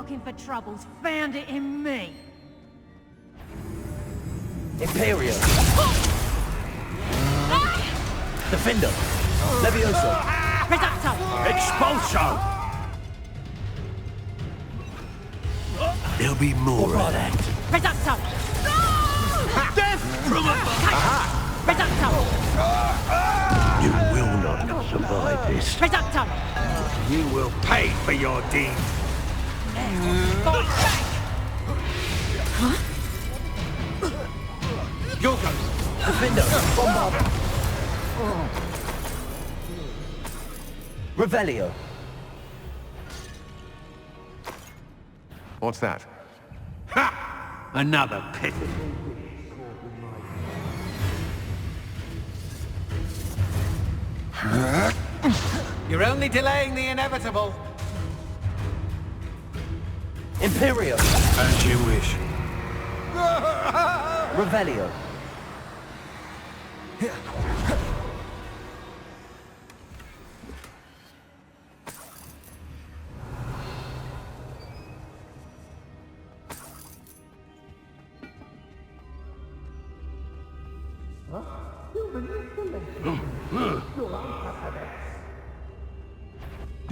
looking for troubles found it in me. Imperial. Defender. Levioso. Reducto. Expulso! There'll be more of that. Reducto. Death from above! Reducto. You will not survive this. Reducto. You will pay for your deed. Fight back. Yorgos! Defender. Bombarder. Revelio. What's that? Ha! Another pit. You're only delaying the inevitable. Imperial. As you wish. Revelio.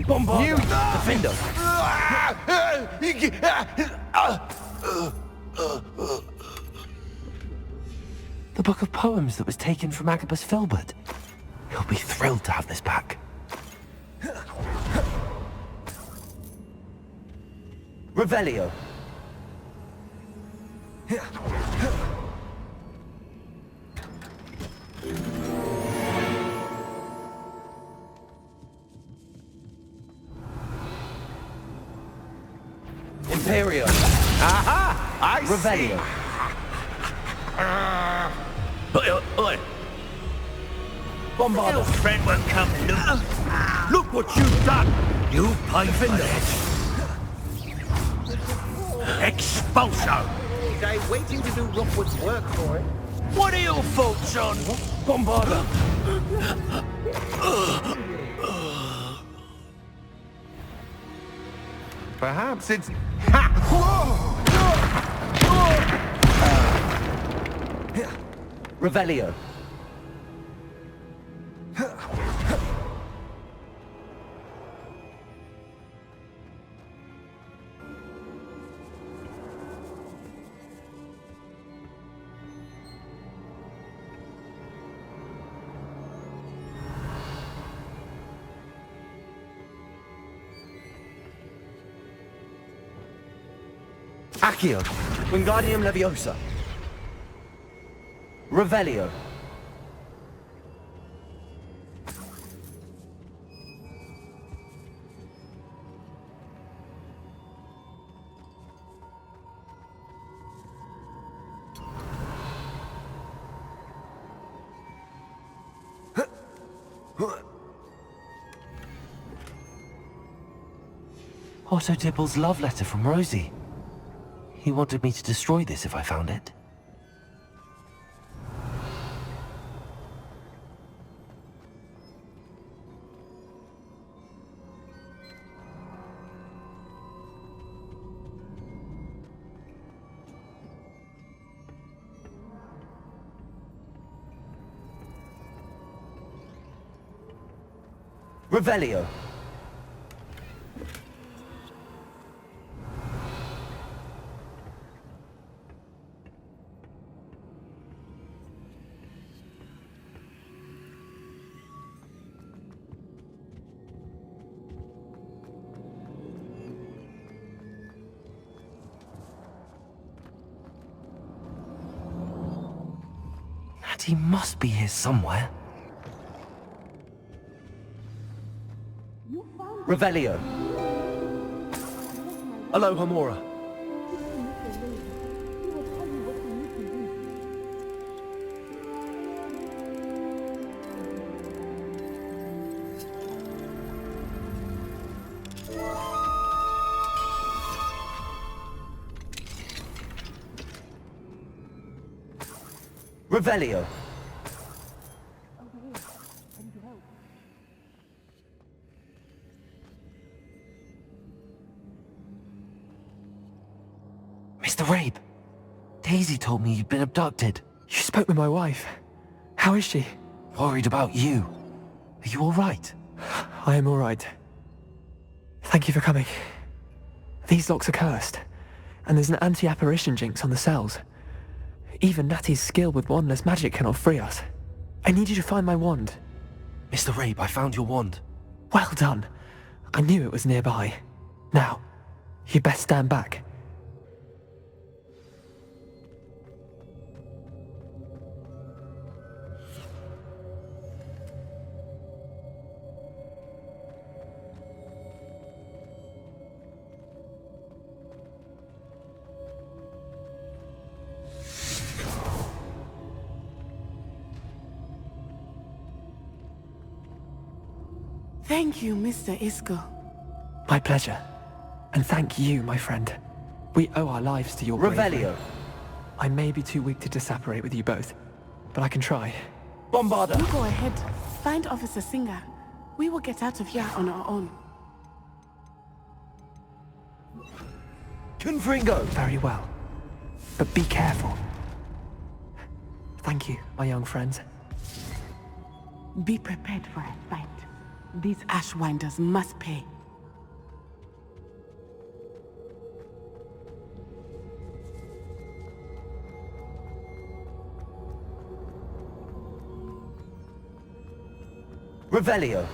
Bombard! Defender. The book of poems that was taken from Agabus Filbert. He'll be thrilled to have this back. Revelio. Imperial. Aha! I Revelio. Oi! Bombarder. Your friend won't come loose. Look what you've done! You pay for that. Expulso! Day waiting to do Rookwood's work for it. What are your thoughts on Bombarder. Perhaps it's... Revelio. Accio. Wingardium Leviosa. Revelio. Otto Dibble's love letter from Rosie. He wanted me to destroy this if I found it. Revelio. And he must be here somewhere. Revelio. Aloha Mora. Revelio. Mr. Rabe, Daisy told me you'd been abducted. You spoke with my wife. How is she? Worried about you. Are you all right? I am all right. Thank you for coming. These locks are cursed, and there's an anti-apparition jinx on the cells. Even Natty's skill with wandless magic cannot free us. I need you to find my wand. Mr. Rabe, I found your wand. Well done. I knew it was nearby. Now, you'd best stand back. Thank you, Mr. Isco. My pleasure. And thank you, my friend. We owe our lives to your bravery. Revelio. I may be too weak to disapparate with you both, but I can try. Bombarda. You go ahead. Find Officer Singer. We will get out of here on our own. Confringo. Very well. But be careful. Thank you, my young friends. Be prepared for a fight. These Ashwinders must pay. Revelio.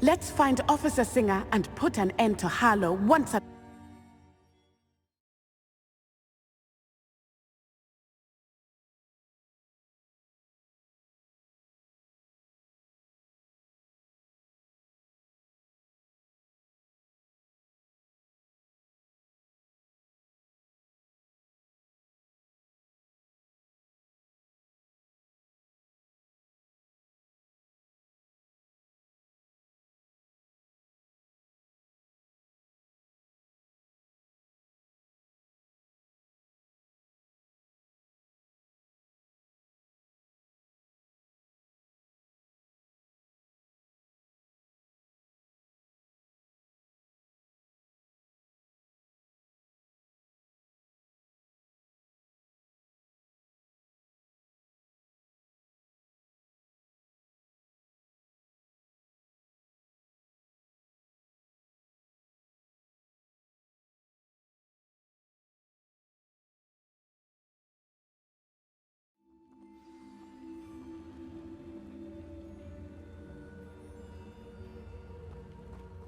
Let's find Officer Singer and put an end to Harlow once and...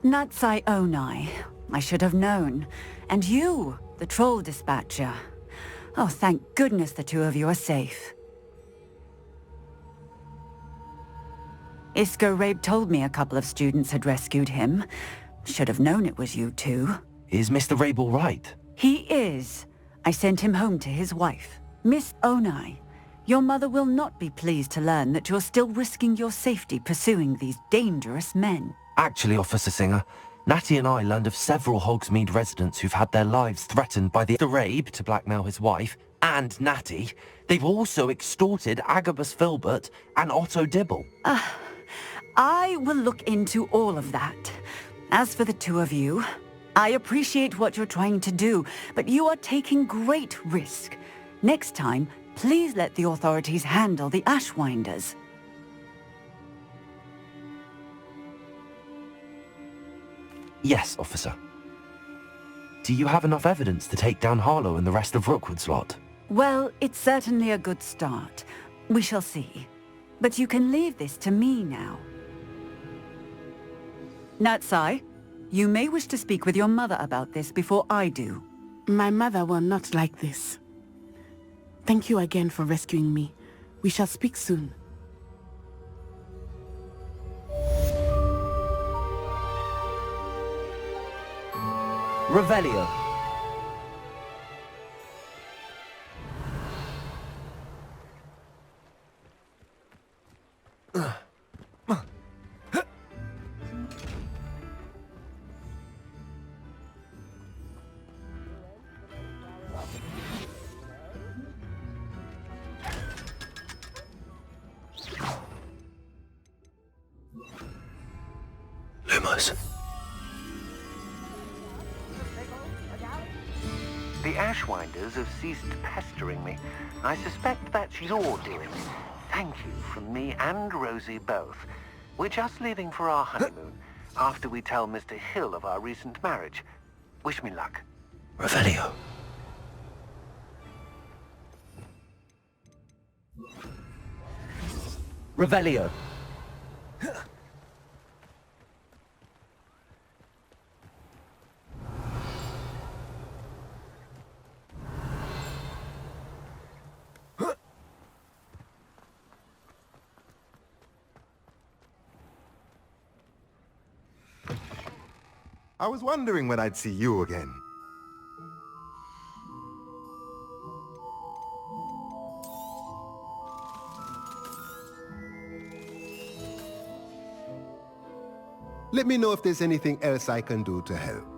Natsai Onai. I should have known. And you, the troll dispatcher. Oh, thank goodness the two of you are safe. Isco Rabe told me a couple of students had rescued him. Should have known it was you two. Is Mr. Rabe all right? He is. I sent him home to his wife. Miss Onai, your mother will not be pleased to learn that you're still risking your safety pursuing these dangerous men. Actually, Officer Singer, Natty and I learned of several Hogsmeade residents who've had their lives threatened by the Rabe to blackmail his wife, and Natty. They've also extorted Agabus Filbert and Otto Dibble. I will look into all of that. As for the two of you, I appreciate what you're trying to do, but you are taking great risk. Next time, please let the authorities handle the Ashwinders. Yes, officer. Do you have enough evidence to take down Harlow and the rest of Rookwood's lot? Well, it's certainly a good start. We shall see. But you can leave this to me now. Natsai, you may wish to speak with your mother about this before I do. My mother will not like this. Thank you again for rescuing me. We shall speak soon. Revelio. The Ashwinders have ceased pestering me. I suspect that's your doing. Thank you from me and Rosie both. We're just leaving for our honeymoon, after we tell Mr. Hill of our recent marriage. Wish me luck. Revelio. Revelio. I was wondering when I'd see you again. Let me know if there's anything else I can do to help.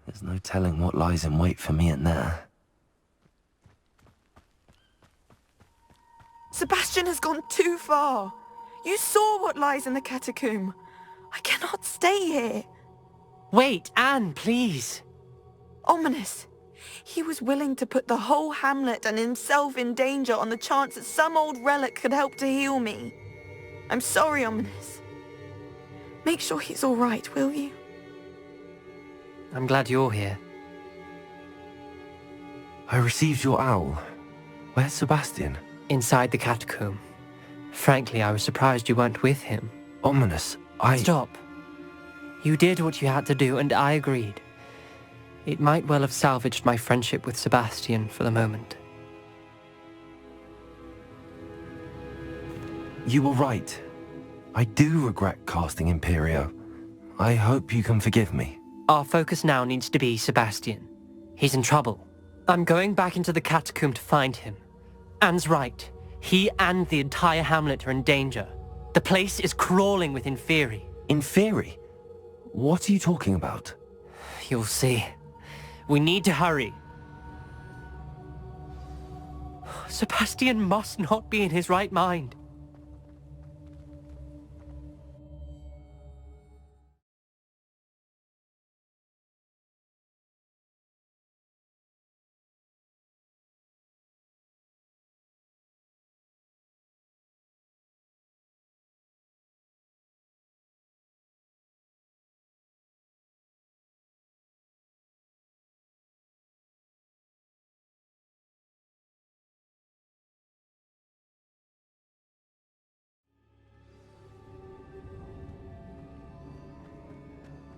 There's no telling what lies in wait for me in there. Sebastian has gone too far. You saw what lies in the catacomb. I cannot stay here. Wait, Anne, please. Ominous. He was willing to put the whole hamlet and himself in danger on the chance that some old relic could help to heal me. I'm sorry, Ominous. Make sure he's all right, will you? I'm glad you're here. I received your owl. Where's Sebastian? Inside the catacomb. Frankly, I was surprised you weren't with him. Ominous, Stop. You did what you had to do, and I agreed. It might well have salvaged my friendship with Sebastian for the moment. You were right. I do regret casting Imperio. I hope you can forgive me. Our focus now needs to be Sebastian. He's in trouble. I'm going back into the catacomb to find him. Anne's right. He and the entire hamlet are in danger. The place is crawling with Inferi. Inferi? What are you talking about? You'll see. We need to hurry. Sebastian must not be in his right mind.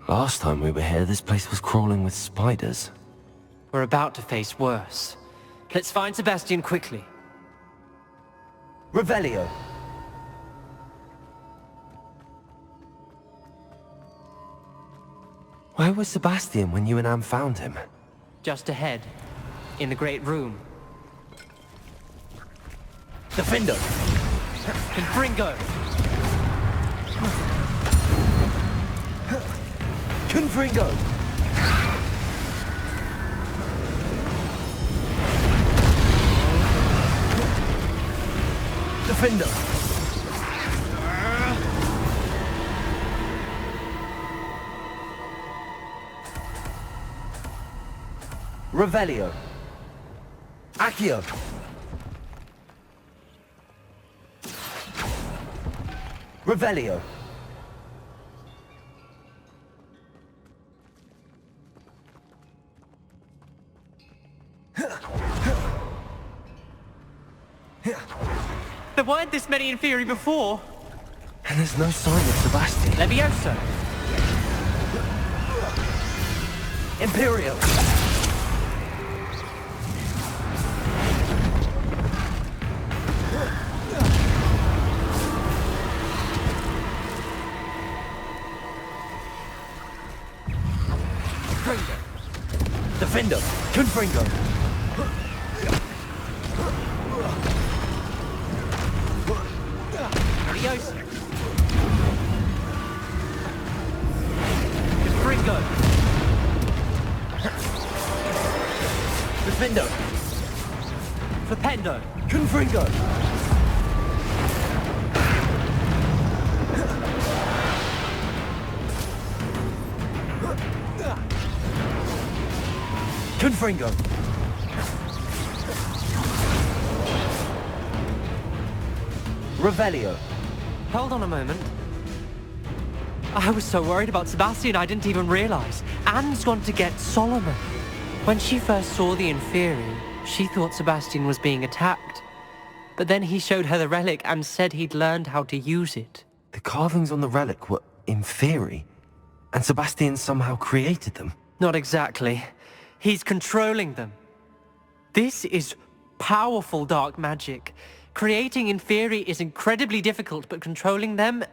Last time we were here, this place was crawling with spiders. We're about to face worse. Let's find Sebastian quickly. Revelio! Where was Sebastian when you and Anne found him? Just ahead, in the Great Room. Defender! Confringo! Confringo! Defender! The Revelio. Accio. Revelio. There weren't this many in theory before. And there's no sign of Sebastian. Leviosa. Imperial. Defender. Confringo. Leviosa. Confringo. Defender. Flipendo. Confringo. Confringo. Revelio. Hold on a moment. I was so worried about Sebastian I didn't even realize. Anne's gone to get Solomon. When she first saw the Inferi, she thought Sebastian was being attacked. But then he showed her the relic and said he'd learned how to use it. The carvings on the relic were Inferi, and Sebastian somehow created them. Not exactly. He's controlling them. This is powerful dark magic. Creating Inferi is incredibly difficult, but controlling them...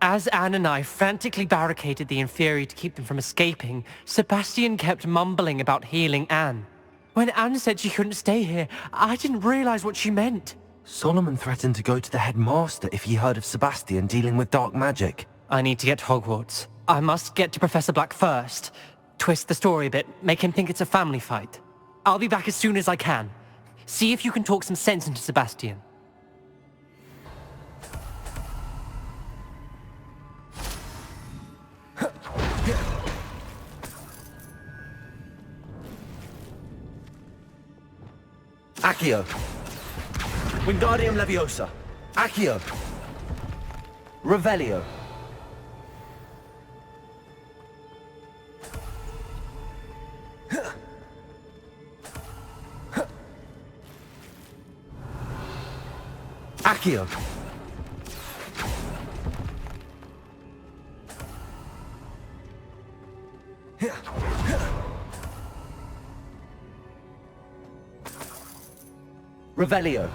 As Anne and I frantically barricaded the Inferi to keep them from escaping, Sebastian kept mumbling about healing Anne. When Anne said she couldn't stay here, I didn't realize what she meant. Solomon threatened to go to the headmaster if he heard of Sebastian dealing with dark magic. I need to get to Hogwarts. I must get to Professor Black first. Twist the story a bit, make him think it's a family fight. I'll be back as soon as I can. See if you can talk some sense into Sebastian. Accio. Wingardium Leviosa. Accio. Revelio. Accio. Revelio.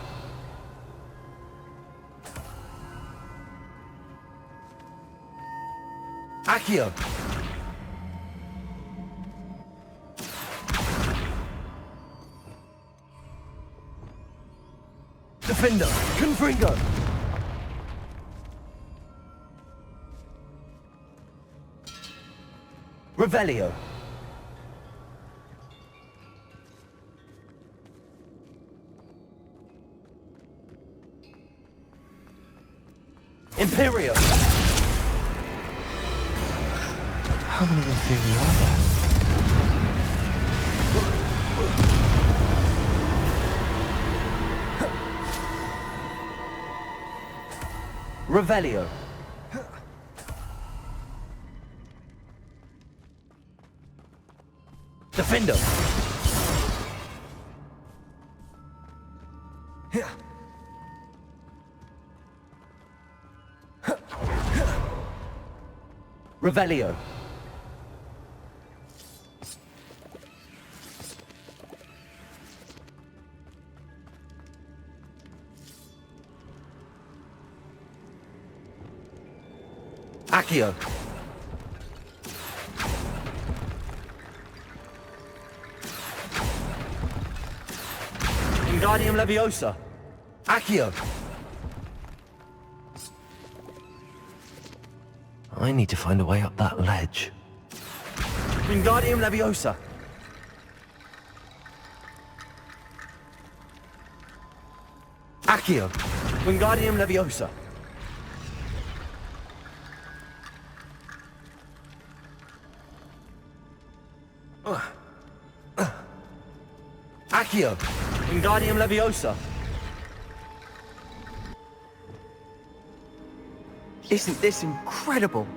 Accio. Defender. Confringo. Revelio. Imperial. How many Imperial are there? Revelio. Defender. Revelio. Accio. Wingardium Leviosa. Accio. I need to find a way up that ledge. Wingardium Leviosa. Accio. Wingardium Leviosa. Accio! Wingardium Leviosa! Isn't this incredible?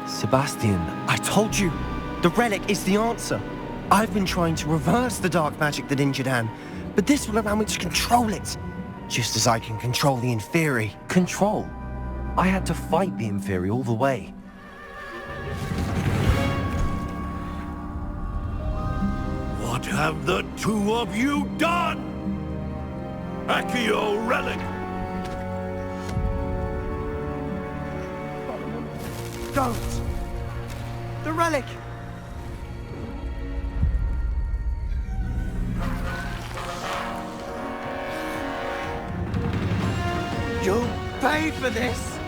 Sebastian, I told you, the relic is the answer. I've been trying to reverse the dark magic that injured Anne, but this will allow me to control it. Just as I can control the Inferi. control. I had to fight the Inferi all the way. What have the two of you done? Accio relic! Don't! The relic! You'll pay for this!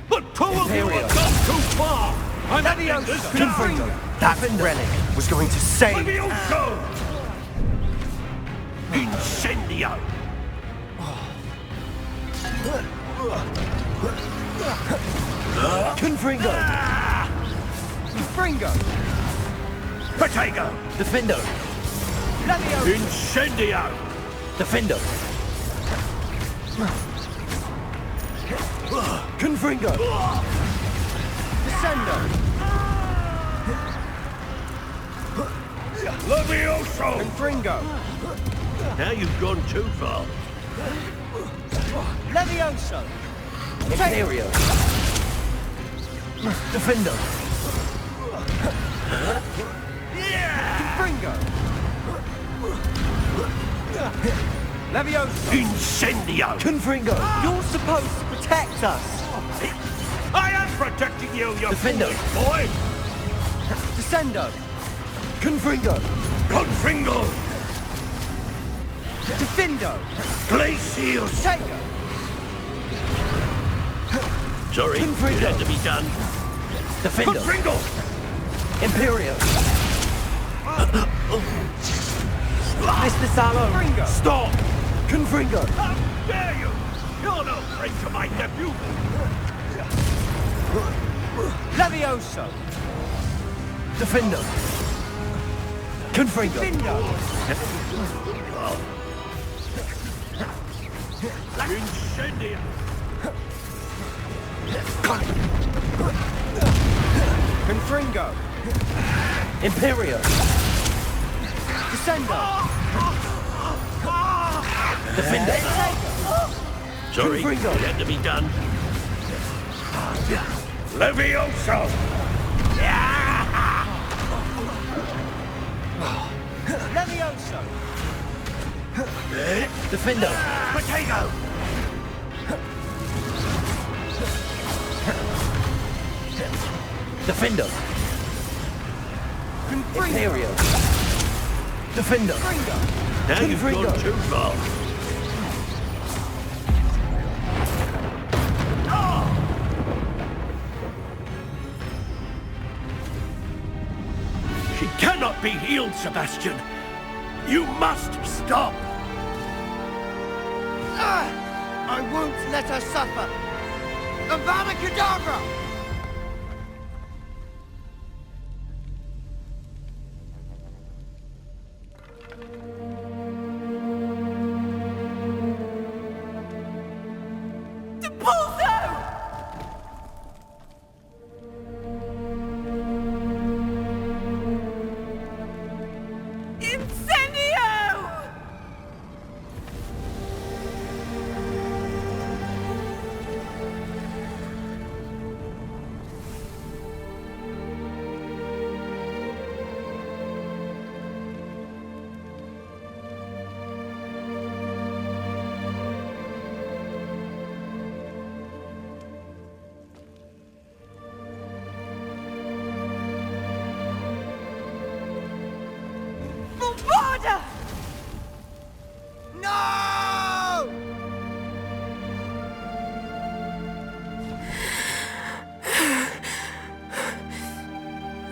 But two of you have gone too far! I'm ending this now! That relic was going to save... Levioso! Incendio! Confringo! Fringo! Protego! Defendo! Incendio! Defendo! Confringo! Descendo! Levioso! Fringo! Now you've gone too far. Levioso! Imperio! Defendo! Fringo! Levioso! Incendio! Confringo! You're supposed to protect us! I am protecting you, you Defendo. foolish boy! Descendo! Confringo! Confringo! Defindo! Glacius! Tego! Sorry, it Confringo. had to be done. Defendo! Confringo! Imperio! Mr. Salo! Fringo! Stop! Confringo! How dare you! You're no friend to my nephew! Levioso! Defendo! Confringo! Findo! Incendio! Confringo! Imperio! Descendo! Defendo! Sorry, Confringo. it had to be done. Levioso! Levioso! Defendo! Potato! Defendo! Confringo! Imperio! Defendo! Fringo! Now you've Confringo. gone too far. She cannot be healed, Sebastian. You must stop. I won't let her suffer! Avada Kedavra!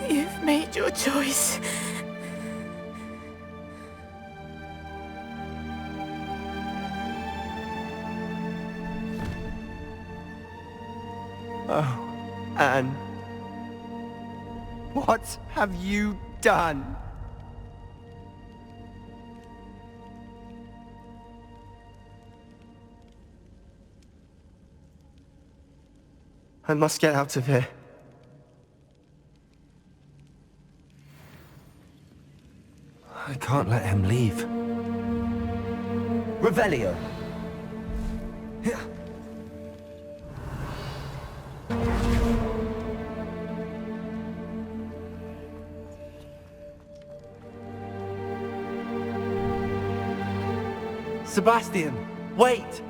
You've made your choice. Oh, Anne. What have you done? I must get out of here. I can't let him leave. Revelio. Sebastian, wait!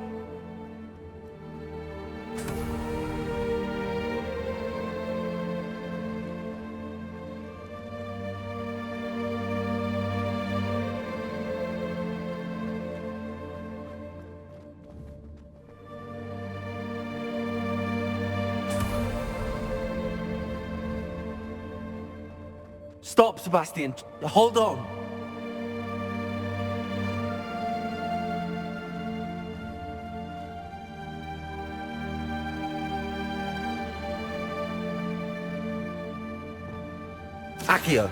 Stop, Sebastian. Hold on. Accio.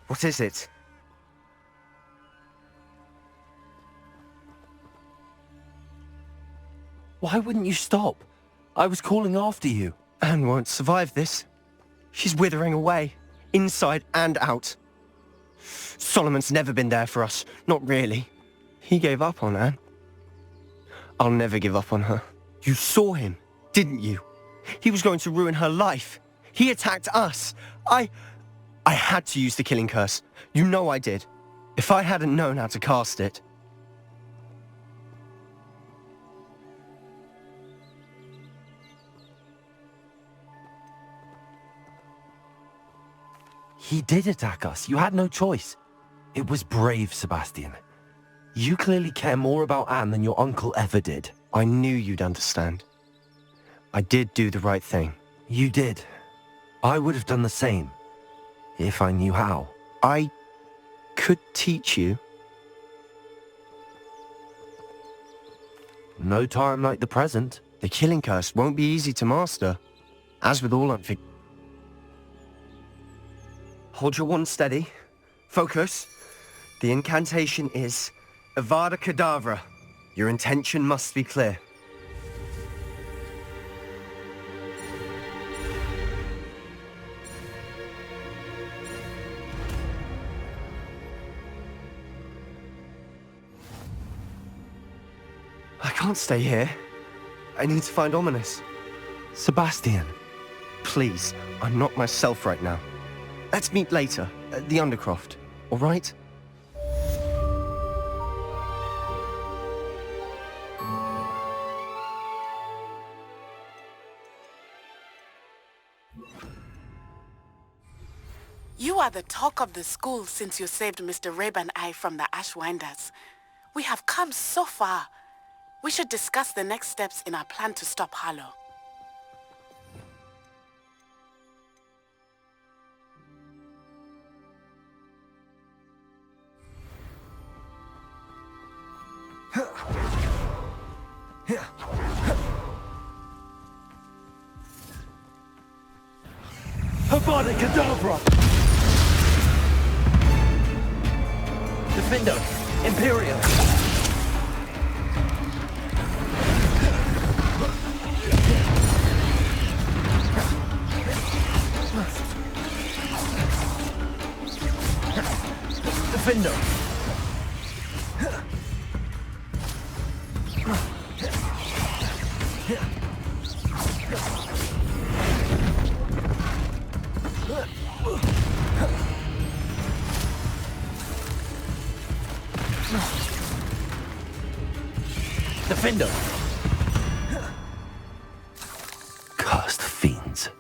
What is it? Why wouldn't you stop? I was calling after you. Anne won't survive this. She's withering away, inside and out. Solomon's never been there for us, not really. He gave up on Anne. I'll never give up on her. You saw him, didn't you? He was going to ruin her life. He attacked us. I had to use the killing curse. You know I did. If I hadn't known how to cast it... He did attack us. You had no choice. It was brave, Sebastian. You clearly care more about Anne than your uncle ever did. I knew you'd understand. I did do the right thing. You did. I would have done the same. If I knew how. I could teach you. No time like the present. The killing curse won't be easy to master. As with all Hold your wand steady. Focus. The incantation is Avada Kedavra. Your intention must be clear. I can't stay here. I need to find Ominous. Sebastian. Please, I'm not myself right now. Let's meet later, at the Undercroft, all right? You are the talk of the school since you saved Mr. Rabe and I from the Ashwinders. We have come so far. We should discuss the next steps in our plan to stop Harlow. Avada Kedavra! Defendo! Imperial! Defendo! Defendo! Cursed fiends.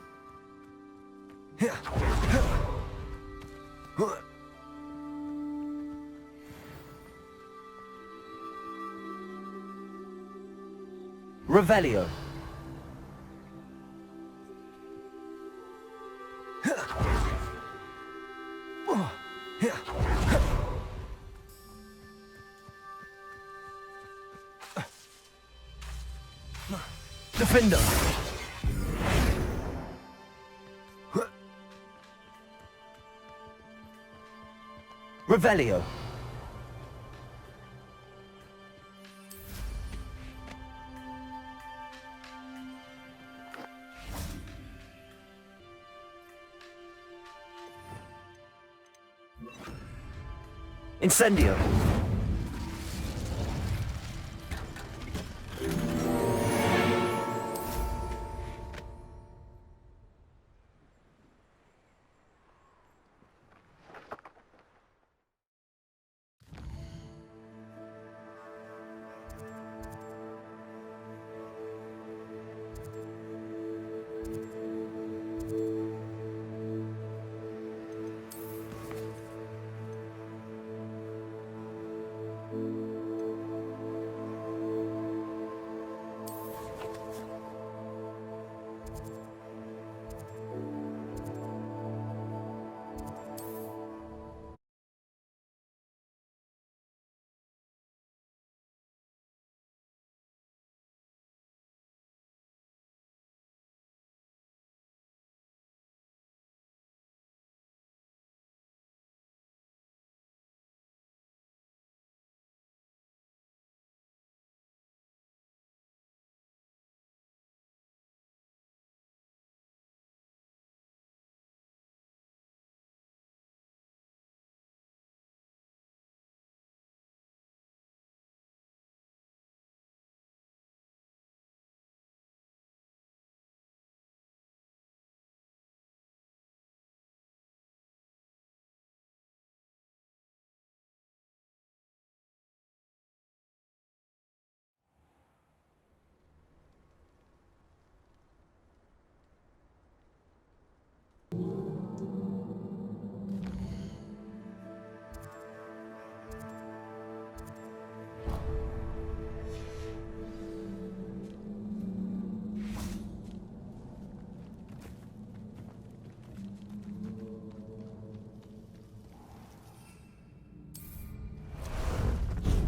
Revelio. Defender. Revelio. Incendio.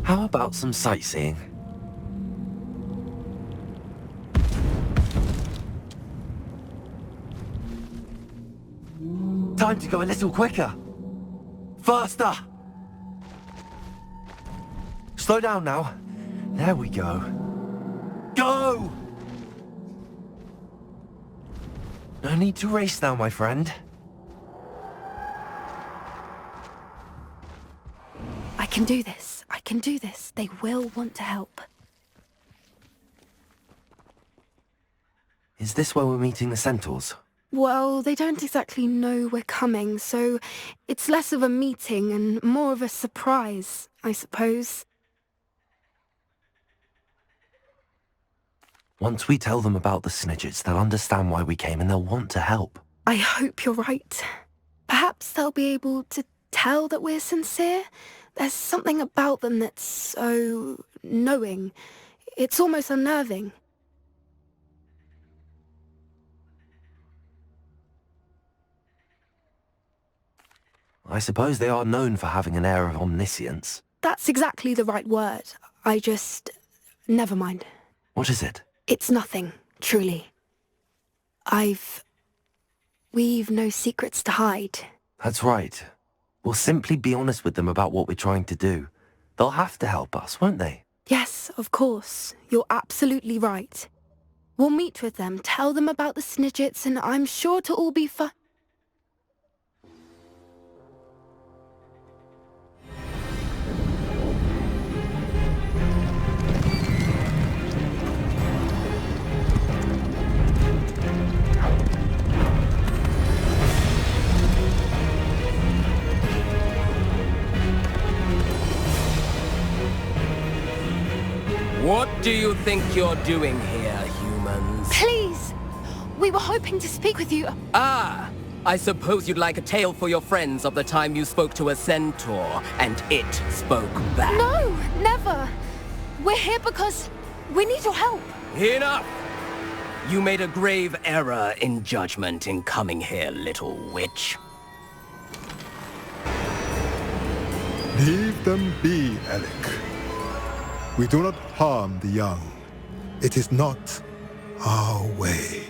How about some sightseeing? Time to go a little quicker. Faster! Slow down now. There we go. Go! No need to race now, my friend. I can do this. I can do this. They will want to help. Is this where we're meeting the centaurs? Well, they don't exactly know we're coming, so it's less of a meeting and more of a surprise, I suppose. Once we tell them about the snitches, they'll understand why we came and they'll want to help. I hope you're right. Perhaps they'll be able to tell that we're sincere. There's something about them that's so knowing. It's almost unnerving. I suppose they are known for having an air of omniscience. That's exactly the right word. Never mind. What is it? It's nothing, truly. We've no secrets to hide. That's right. We'll simply be honest with them about what we're trying to do. They'll have to help us, won't they? Yes, of course. You're absolutely right. We'll meet with them, tell them about the Snidgets, and I'm sure it'll all be fine. What do you think you're doing here, humans? Please! We were hoping to speak with you. Ah! I suppose you'd like a tale for your friends of the time you spoke to a centaur, and it spoke back. No, never! We're here because we need your help. Enough! You made a grave error in judgment in coming here, little witch. Leave them be, Alec. We do not harm the young. It is not our way.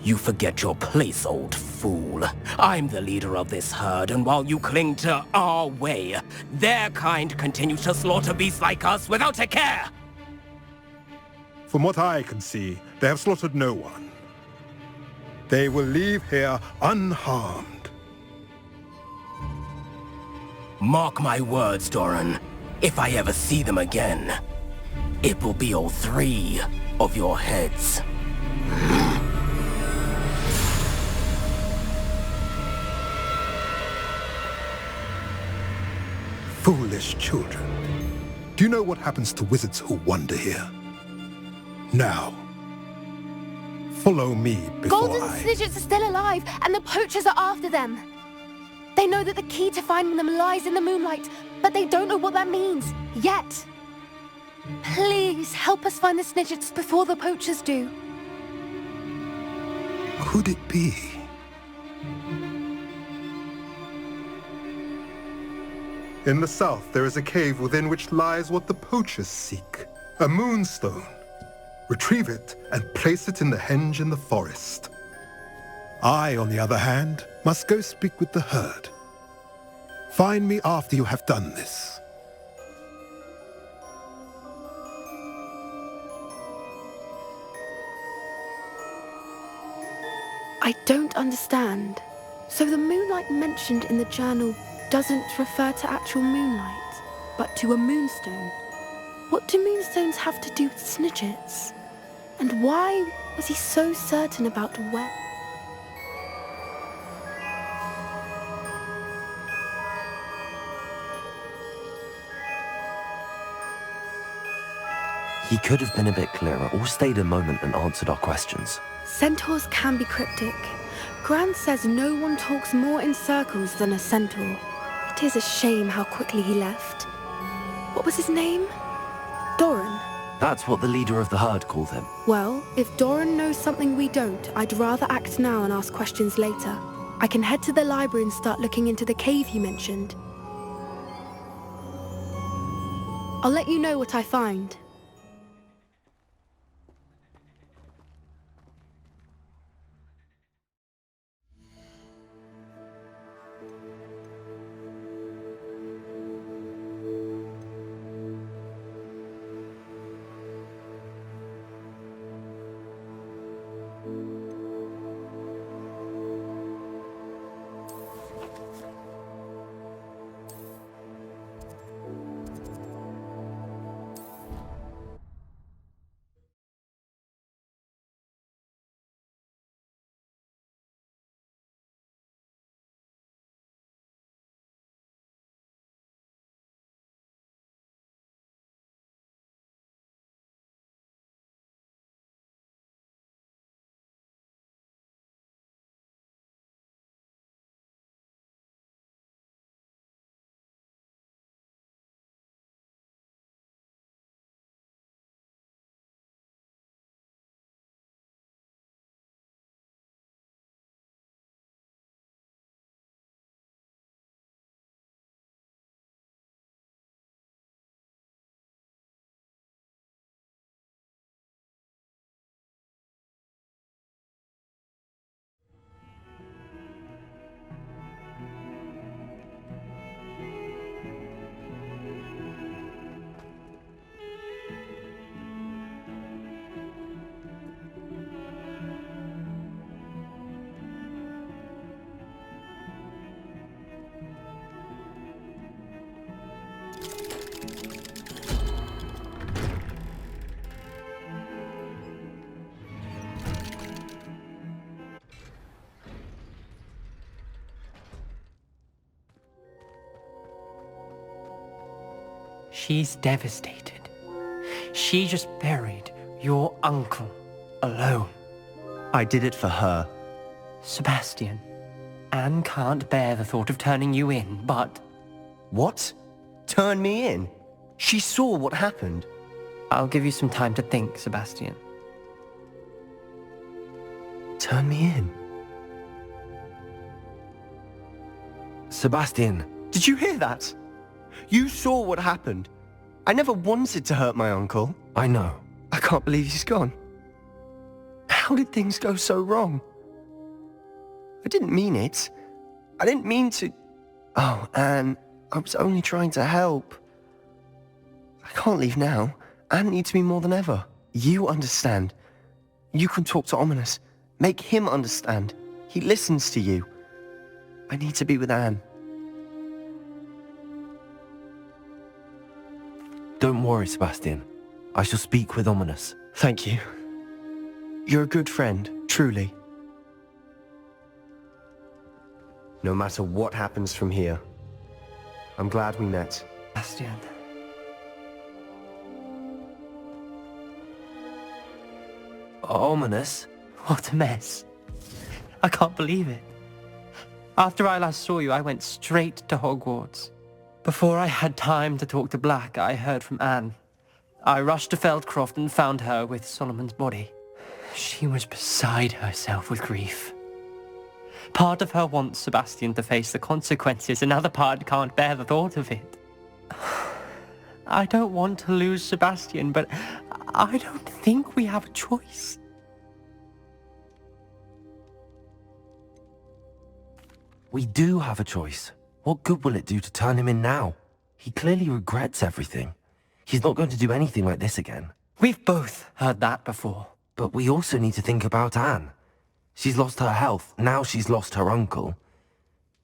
You forget your place, old fool. I'm the leader of this herd, and while you cling to our way, their kind continues to slaughter beasts like us without a care! From what I can see, they have slaughtered no one. They will leave here unharmed. Mark my words, Doran. If I ever see them again, it will be all 3 of your heads. Foolish children. Do you know what happens to wizards who wander here? Now, follow me before Golden Snidgets are still alive, and the poachers are after them. They know that the key to finding them lies in the moonlight, but they don't know what that means, yet. Please, help us find the Snidgets before the poachers do. Could it be? In the south, there is a cave within which lies what the poachers seek. A moonstone. Retrieve it and place it in the henge in the forest. I, on the other hand, must go speak with the herd. Find me after you have done this. I don't understand. So the moonlight mentioned in the journal doesn't refer to actual moonlight, but to a moonstone. What do moonstones have to do with Snidgets? And why was he so certain about where? He could have been a bit clearer, or stayed a moment and answered our questions. Centaurs can be cryptic. Gran says no one talks more in circles than a centaur. It is a shame how quickly he left. What was his name? Doran? That's what the leader of the herd called him. Well, if Doran knows something we don't, I'd rather act now and ask questions later. I can head to the library and start looking into the cave you mentioned. I'll let you know what I find. She's devastated. She just buried your uncle alone. I did it for her. Sebastian, Anne can't bear the thought of turning you in, but... What? Turn me in? She saw what happened. I'll give you some time to think, Sebastian. Turn me in? Sebastian. Did you hear that? You saw what happened. I never wanted to hurt my uncle. I know. I can't believe he's gone. How did things go so wrong? I didn't mean it. I didn't mean to... Oh, Anne, I was only trying to help. I can't leave now. Anne needs me more than ever. You understand. You can talk to Ominous. Make him understand. He listens to you. I need to be with Anne. Don't worry, Sebastian. I shall speak with Ominous. Thank you. You're a good friend, truly. No matter what happens from here, I'm glad we met. Sebastian. Ominous? What a mess. I can't believe it. After I last saw you, I went straight to Hogwarts. Before I had time to talk to Black, I heard from Anne. I rushed to Feldcroft and found her with Solomon's body. She was beside herself with grief. Part of her wants Sebastian to face the consequences, another part can't bear the thought of it. I don't want to lose Sebastian, but I don't think we have a choice. We do have a choice. What good will it do to turn him in now? He clearly regrets everything. He's not going to do anything like this again. We've both heard that before. But we also need to think about Anne. She's lost her health, now she's lost her uncle.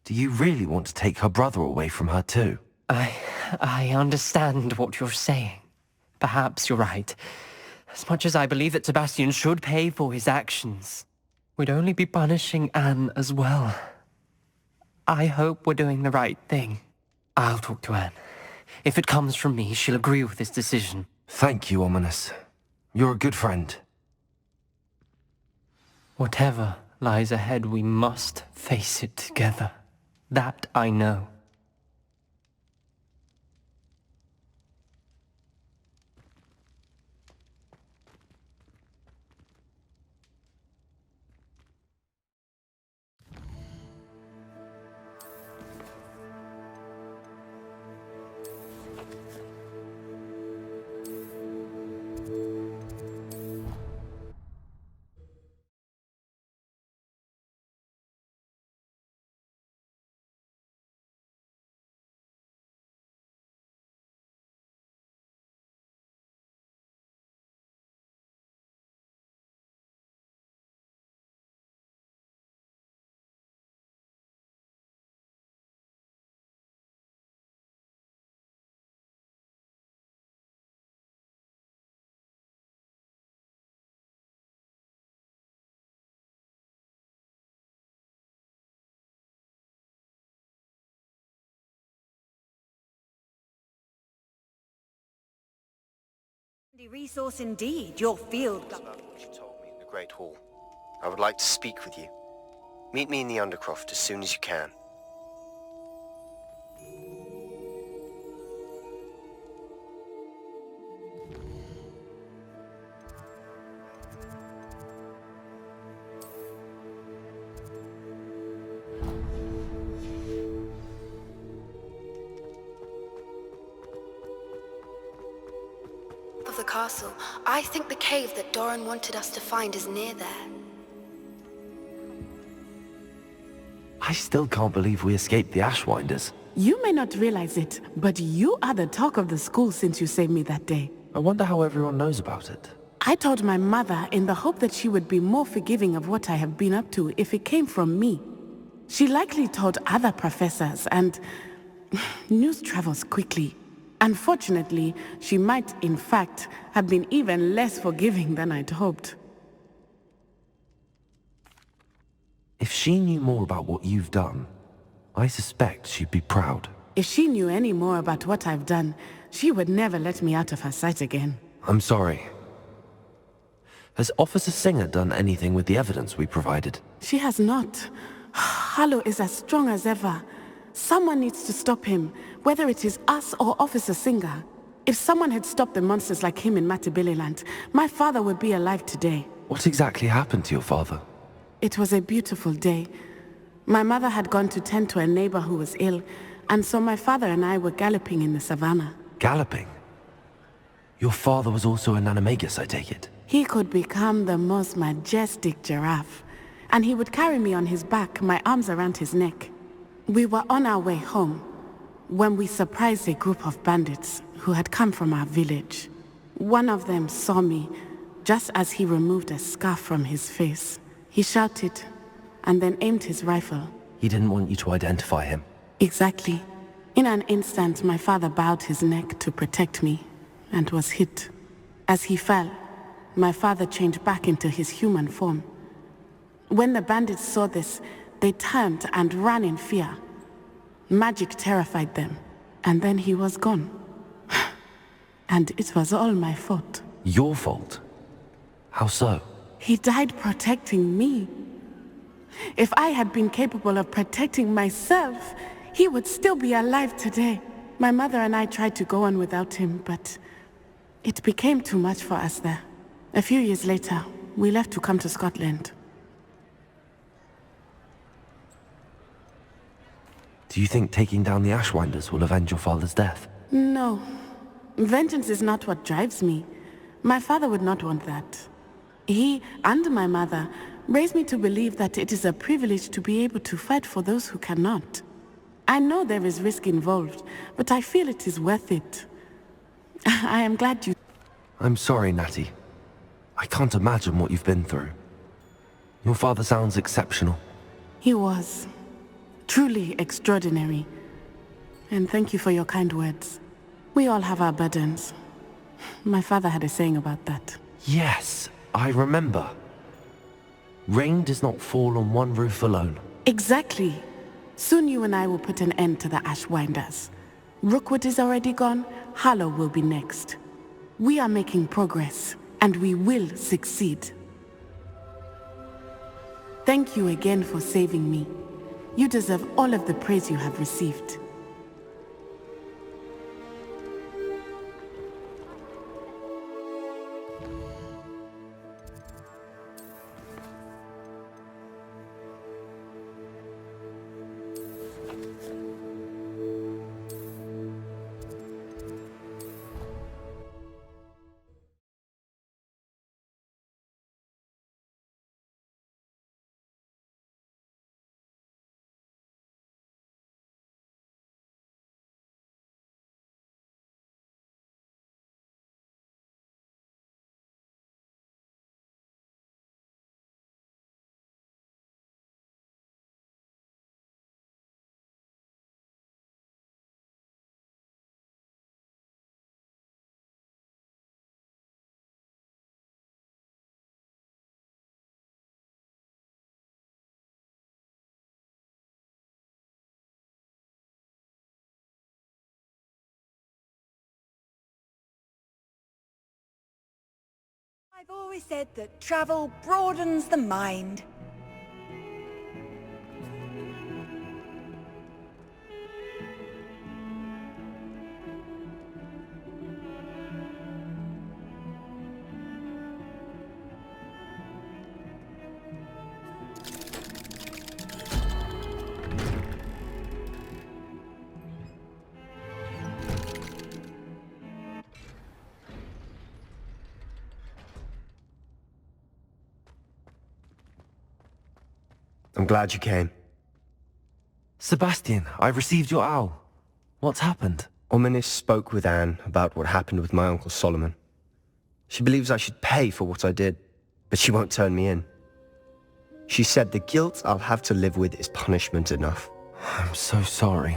Do you really want to take her brother away from her too? I understand what you're saying. Perhaps you're right. As much as I believe that Sebastian should pay for his actions, we'd only be punishing Anne as well. I hope we're doing the right thing. I'll talk to Anne. If it comes from me, she'll agree with this decision. Thank you, Ominous. You're a good friend. Whatever lies ahead, we must face it together. That I know. The resource indeed, your field. What you told me in the Great Hall. I would like to speak with you. Meet me in the Undercroft as soon as you can. Of the castle, I think the cave that Doran wanted us to find is near there. I still can't believe we escaped the Ashwinders. You may not realize it, but you are the talk of the school since you saved me that day. I wonder how everyone knows about it. I told my mother in the hope that she would be more forgiving of what I have been up to if it came from me. She likely told other professors, and news travels quickly. Unfortunately, she might, in fact, have been even less forgiving than I'd hoped. If she knew more about what you've done, I suspect she'd be proud. If she knew any more about what I've done, She would never let me out of her sight again. I'm sorry. Has Officer Singer done anything with the evidence we provided? She has not. Harlow is as strong as ever. Someone needs to stop him, whether it is us or Officer Singer. If someone had stopped the monsters like him in Matabeleland, my father would be alive today. What exactly happened to your father? It was a beautiful day. My mother had gone to tend to a neighbor who was ill, and so my father and I were galloping in the savannah. Galloping? Your father was also an animagus, I take it? He could become the most majestic giraffe, and he would carry me on his back, my arms around his neck. We were on our way home when we surprised a group of bandits who had come from our village. One of them saw me just as he removed a scarf from his face. He shouted and then aimed his rifle. He didn't want you to identify him. Exactly. In an instant, my father bowed his neck to protect me and was hit. As he fell, my father changed back into his human form. When the bandits saw this, they turned and ran in fear. Magic terrified them, and then he was gone. And it was all my fault. Your fault? How so? He died protecting me. If I had been capable of protecting myself, he would still be alive today. My mother and I tried to go on without him, but it became too much for us there. A few years later, we left to come to Scotland. Do you think taking down the Ashwinders will avenge your father's death? No. Vengeance is not what drives me. My father would not want that. He and my mother raised me to believe that it is a privilege to be able to fight for those who cannot. I know there is risk involved, but I feel it is worth it. I am glad you... I'm sorry, Natty. I can't imagine what you've been through. Your father sounds exceptional. He was. Truly extraordinary. And thank you for your kind words. We all have our burdens. My father had a saying about that. Yes, I remember. Rain does not fall on one roof alone. Exactly. Soon you and I will put an end to the Ashwinders. Rookwood is already gone, Harlow will be next. We are making progress, and we will succeed. Thank you again for saving me. You deserve all of the praise you have received. I've always said that travel broadens the mind. I'm glad you came. Sebastian, I received your owl. What's happened? Ominis spoke with Anne about what happened with my Uncle Solomon. She believes I should pay for what I did, but she won't turn me in. She said the guilt I'll have to live with is punishment enough. I'm so sorry.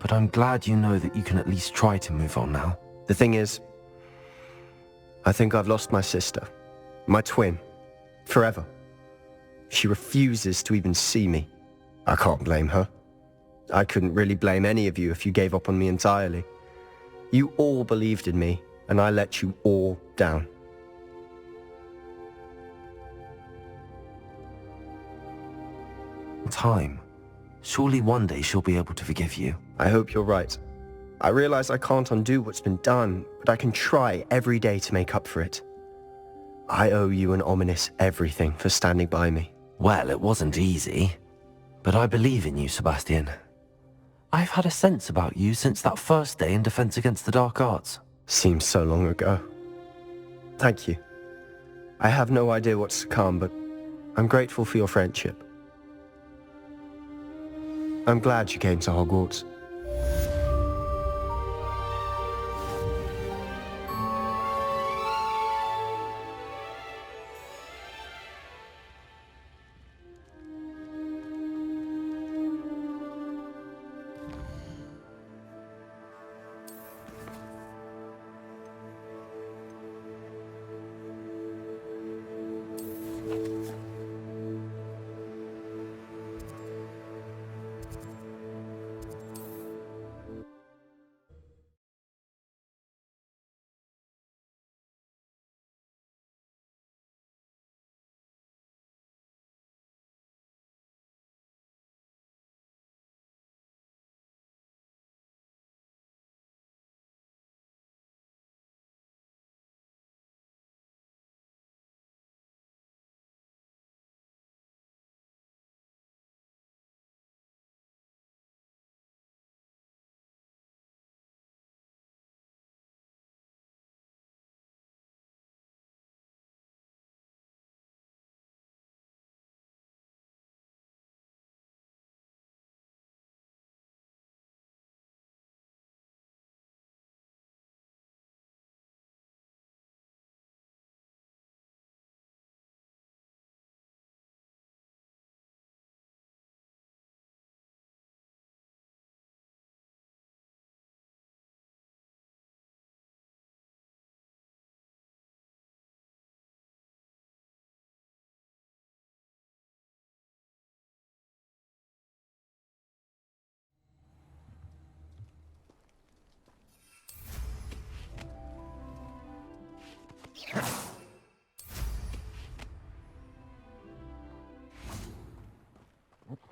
But I'm glad you know that you can at least try to move on now. The thing is, I think I've lost my sister, my twin, forever. She refuses to even see me. I can't blame her. I couldn't really blame any of you if you gave up on me entirely. You all believed in me, and I let you all down. Time. Surely one day she'll be able to forgive you. I hope you're right. I realize I can't undo what's been done, but I can try every day to make up for it. I owe you and Ominous everything for standing by me. Well, it wasn't easy, but I believe in you, Sebastian. I've had a sense about you since that first day in Defense Against the Dark Arts. Seems so long ago. Thank you. I have no idea what's to come, but I'm grateful for your friendship. I'm glad you came to Hogwarts.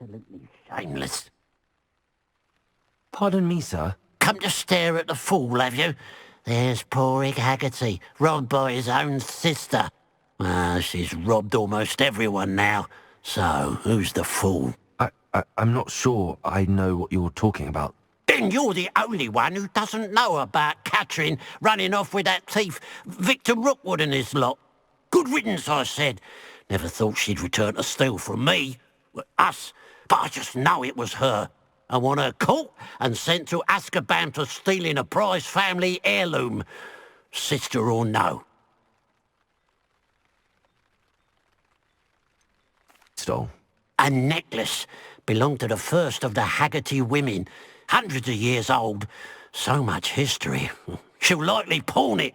Absolutely shameless. Pardon me, sir? Come to stare at the fool, have you? There's poor Ig Haggerty, robbed by his own sister. She's robbed almost everyone now. So, who's the fool? I'm not sure I know what you're talking about. Then you're the only one who doesn't know about Catherine running off with that thief, Victor Rookwood and his lot. Good riddance, I said. Never thought she'd return to steal from me. Us. But I just know it was her. I want her caught and sent to Azkaban for stealing a prize family heirloom. Sister or no. Stole? A necklace. Belonged to the first of the Haggerty women. Hundreds of years old. So much history. She'll likely pawn it.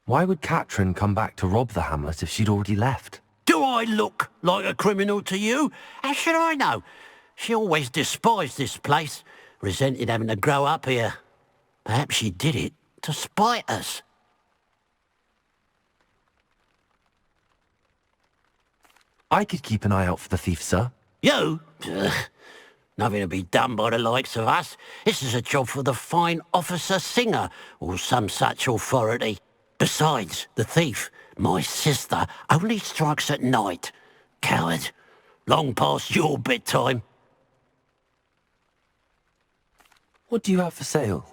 Why would Catherine come back to rob the hamlet if she'd already left? Do I look like a criminal to you? How should I know? She always despised this place, resented having to grow up here. Perhaps she did it to spite us. I could keep an eye out for the thief, sir. You? Nothing to be done by the likes of us. This is a job for the fine officer Singer, or some such authority. Besides, the thief, my sister, only strikes at night. Coward. Long past your bedtime. What do you have for sale?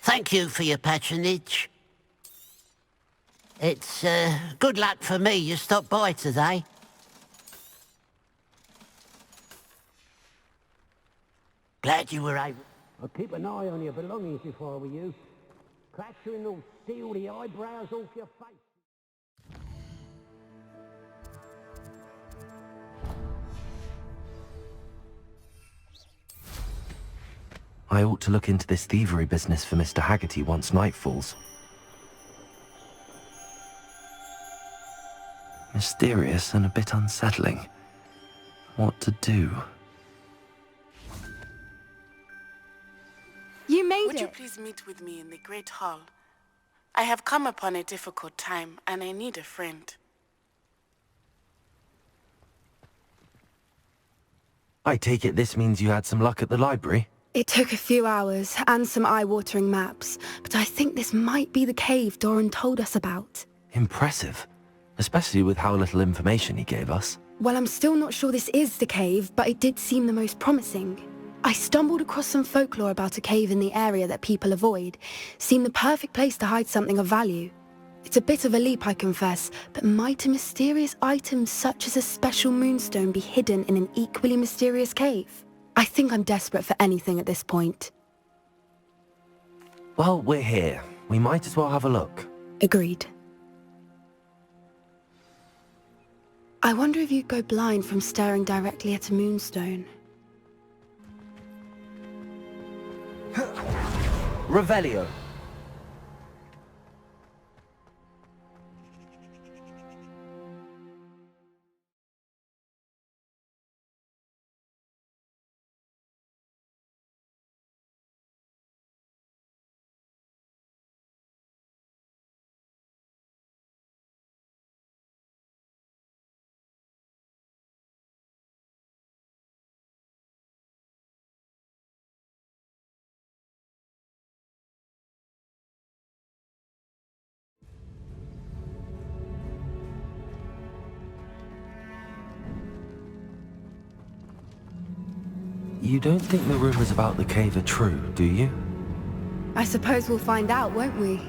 Thank you for your patronage. It's, good luck for me you stopped by today. Glad you were able... I'll keep an eye on your belongings if I were you. Clattering will steal the eyebrows off your face. I ought to look into this thievery business for Mr. Haggerty once night falls. Mysterious and a bit unsettling. What to do? You made Would it! you please meet with me in the Great Hall? I have come upon a difficult time, and I need a friend. I take it this means you had some luck at the library? It took a few hours and some eye-watering maps, but I think this might be the cave Doran told us about. Impressive. Especially with how little information he gave us. Well, I'm still not sure this is the cave, but it did seem the most promising. I stumbled across some folklore about a cave in the area that people avoid. Seemed the perfect place to hide something of value. It's a bit of a leap, I confess, but might a mysterious item such as a special moonstone be hidden in an equally mysterious cave? I think I'm desperate for anything at this point. Well, we're here. We might as well have a look. Agreed. I wonder if you'd go blind from staring directly at a moonstone. Revelio. You don't think the rumors about the cave are true, do you? I suppose we'll find out, won't we?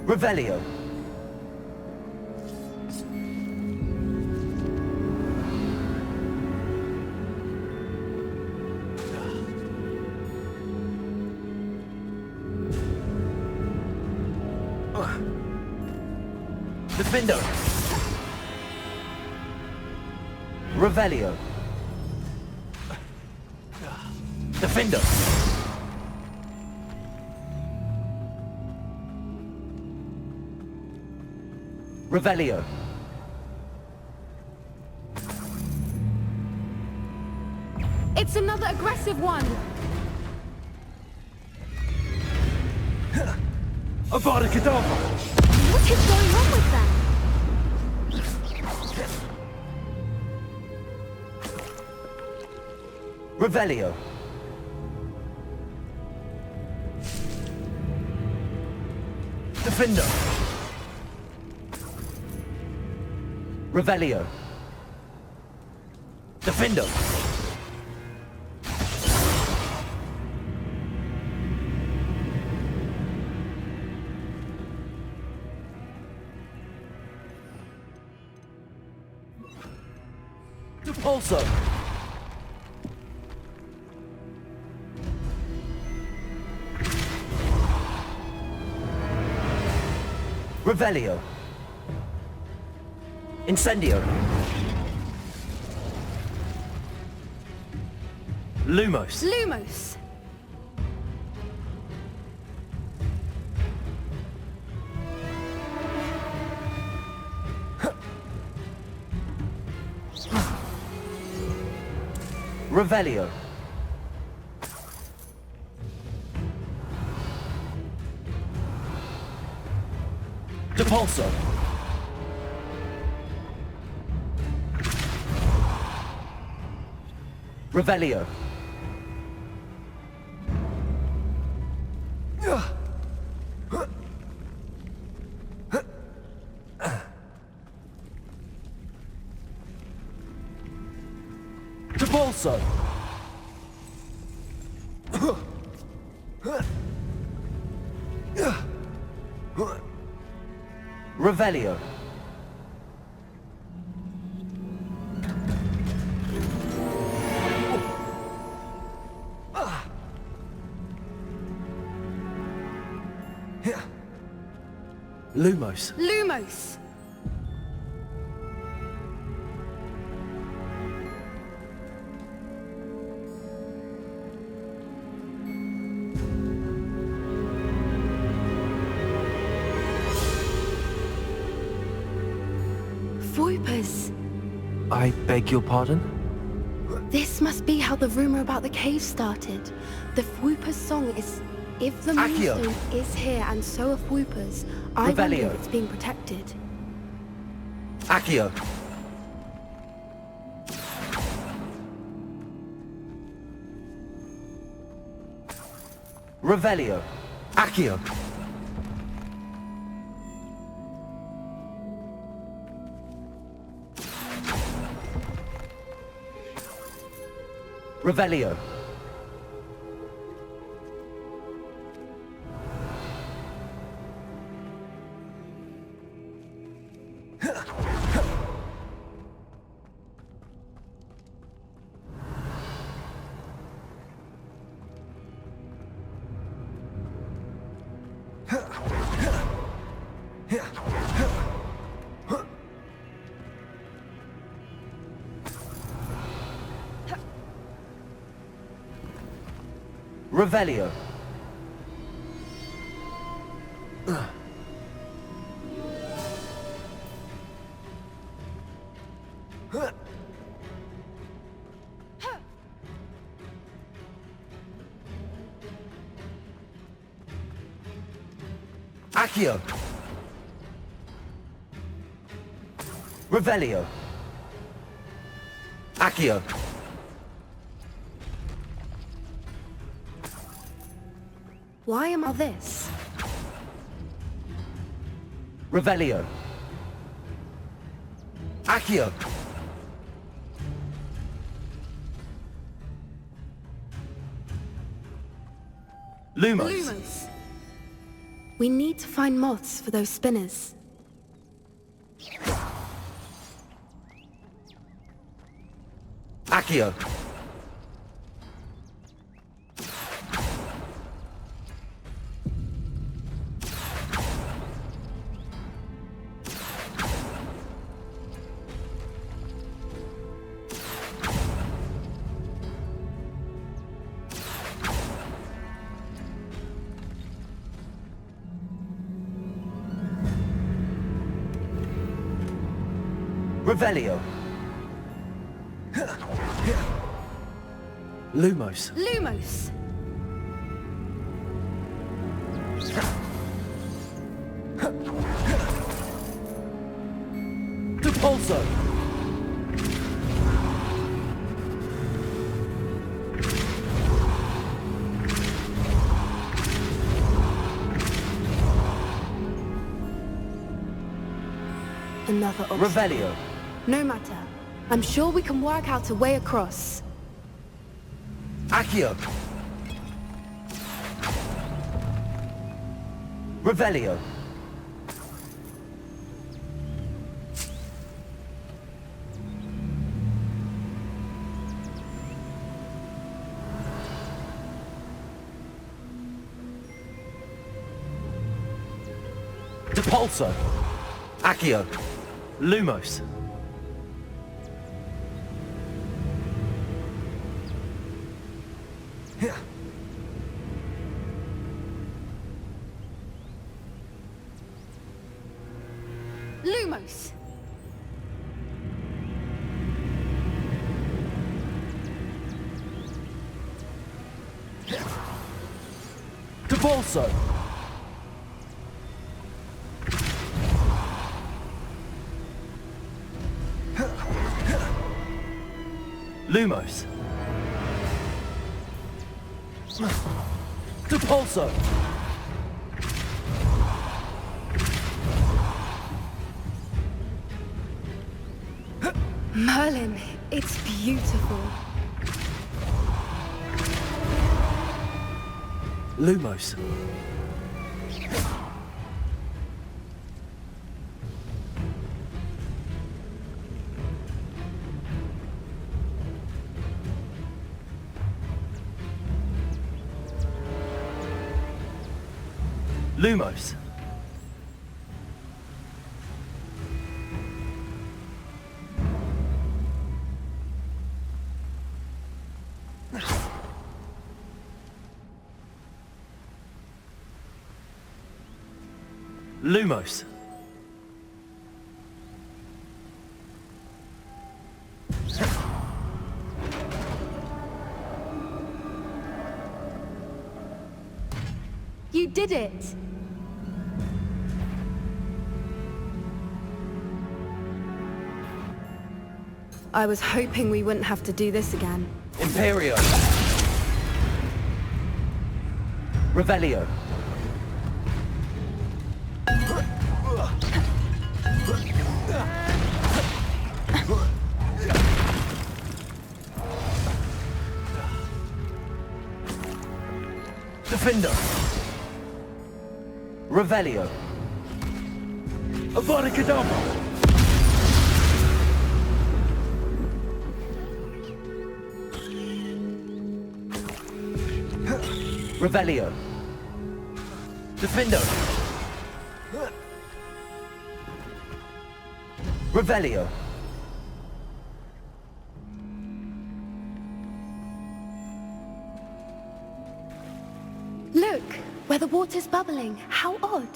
Revelio. Defendo. Revelio. Defendo. Revelio. It's another aggressive one! Avada Kedavra! What is going on with them? Revelio. Defender. Revelio. Defender. Depulso. Revelio. Incendio. Lumos. Lumos! Revelio. Depulso. Revelio. Depulso. Revelio. Lumos. Lumos! Whoopers. I beg your pardon? This must be how the rumor about the cave started. The Whoopers song is, if the Accio. moonstone is here and so are Whoopers, I wonder Revelio. if it's being protected. Accio. Revelio. Accio. Revelio. Revelio. Accio. Revelio. Accio. Why am I this? Revelio. Accio. Lumos. Lumos. We need to find moths for those spinners. Accio. Revelio. Lumos. Lumos! Depulso. Another obstacle. Revelio. No matter. I'm sure we can work out a way across. Accio. Revelio. Depulso. Accio. Lumos. Lumos! Depulso. Lumos. Depulso. Merlin, it's beautiful. Lumos. Lumos. Lumos. did it! I was hoping we wouldn't have to do this again. Imperio. Revelio. Defender. Revelio. Avada Kedavra. Revelio. Defendo. Revelio. Look, where the water's bubbling. How odd.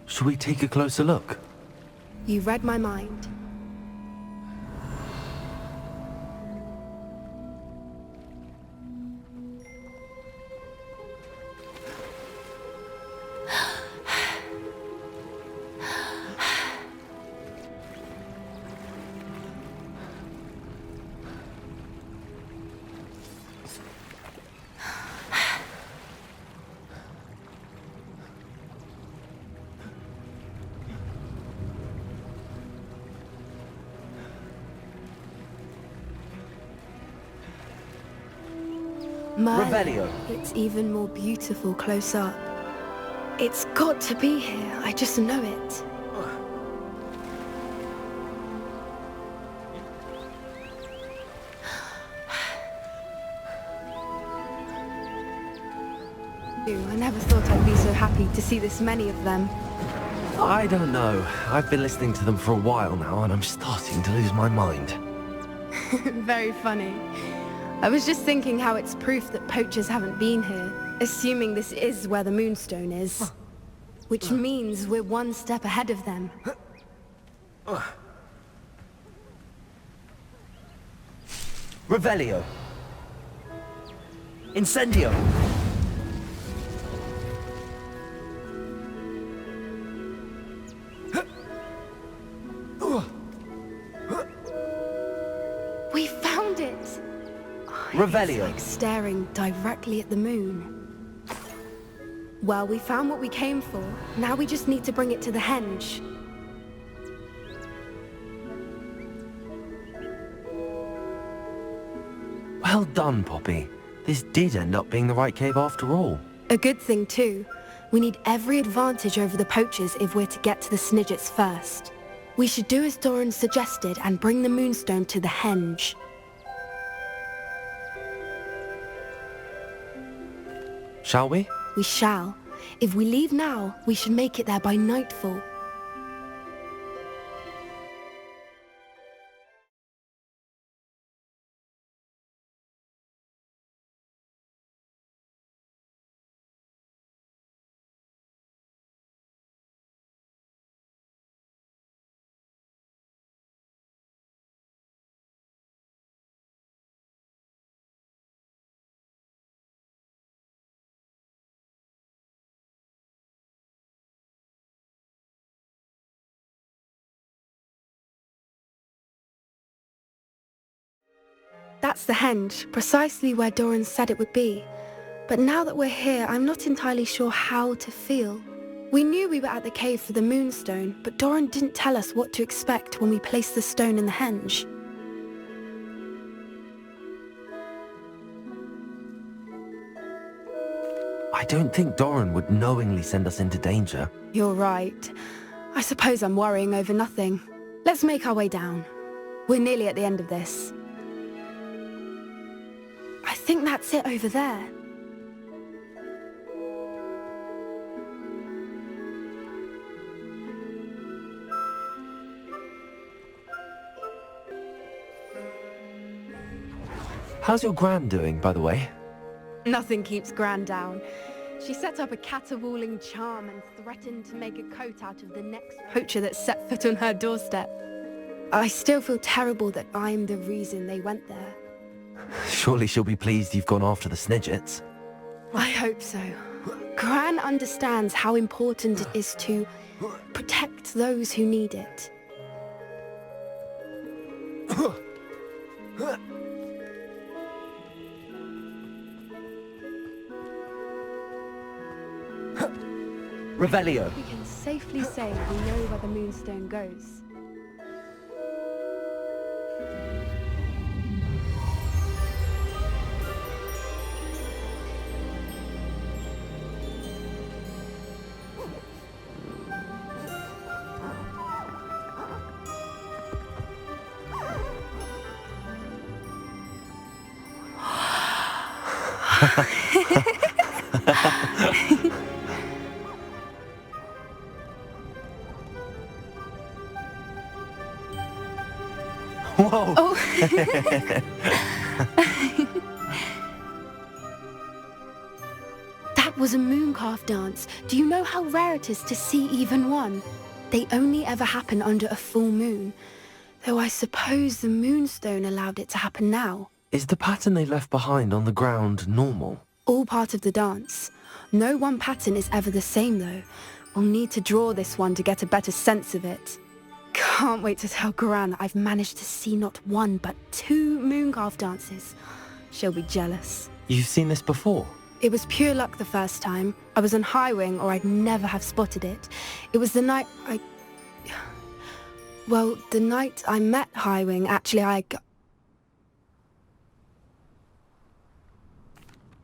Should we take a closer look? You read my mind. Revelio. It's even more beautiful close up. It's got to be here. I just know it. I never thought I'd be so happy to see this many of them. I don't know. I've been listening to them for a while now, and I'm starting to lose my mind. Very funny. I was just thinking how it's proof that poachers haven't been here, assuming this is where the Moonstone is. Which means we're one step ahead of them. Revelio. Incendio. We found it! Revelio. It's like staring directly at the moon. Well, we found what we came for. Now we just need to bring it to the henge. Well done, Poppy. This did end up being the right cave after all. A good thing too. We need every advantage over the poachers if we're to get to the Snidgets first. We should do as Doran suggested and bring the Moonstone to the henge. Shall we? We shall. If we leave now, we should make it there by nightfall. That's the henge, precisely where Doran said it would be. But now that we're here, I'm not entirely sure how to feel. We knew we were at the cave for the Moonstone, but Doran didn't tell us what to expect when we placed the stone in the henge. I don't think Doran would knowingly send us into danger. You're right. I suppose I'm worrying over nothing. Let's make our way down. We're nearly at the end of this. I think that's it over there. How's your Gran doing, by the way? Nothing keeps Gran down. She set up a caterwauling charm and threatened to make a coat out of the next poacher that set foot on her doorstep. I still feel terrible that I'm the reason they went there. Surely she'll be pleased you've gone after the Snidgets. I hope so. Gran understands how important it is to protect those who need it. Revelio. We can safely say we know where the Moonstone goes. Whoa! Oh. That was a mooncalf dance. Do you know how rare it is to see even one? They only ever happen under a full moon. Though I suppose the Moonstone allowed it to happen now. Is the pattern they left behind on the ground normal? All part of the dance. No one pattern is ever the same though. We'll need to draw this one to get a better sense of it. Can't wait to tell Gran I've managed to see not one but 2 mooncalf dances. She'll be jealous. You've seen this before? It was pure luck the first time. I was on Highwing or I'd never have spotted it. It was the night Well, the night I met Highwing, actually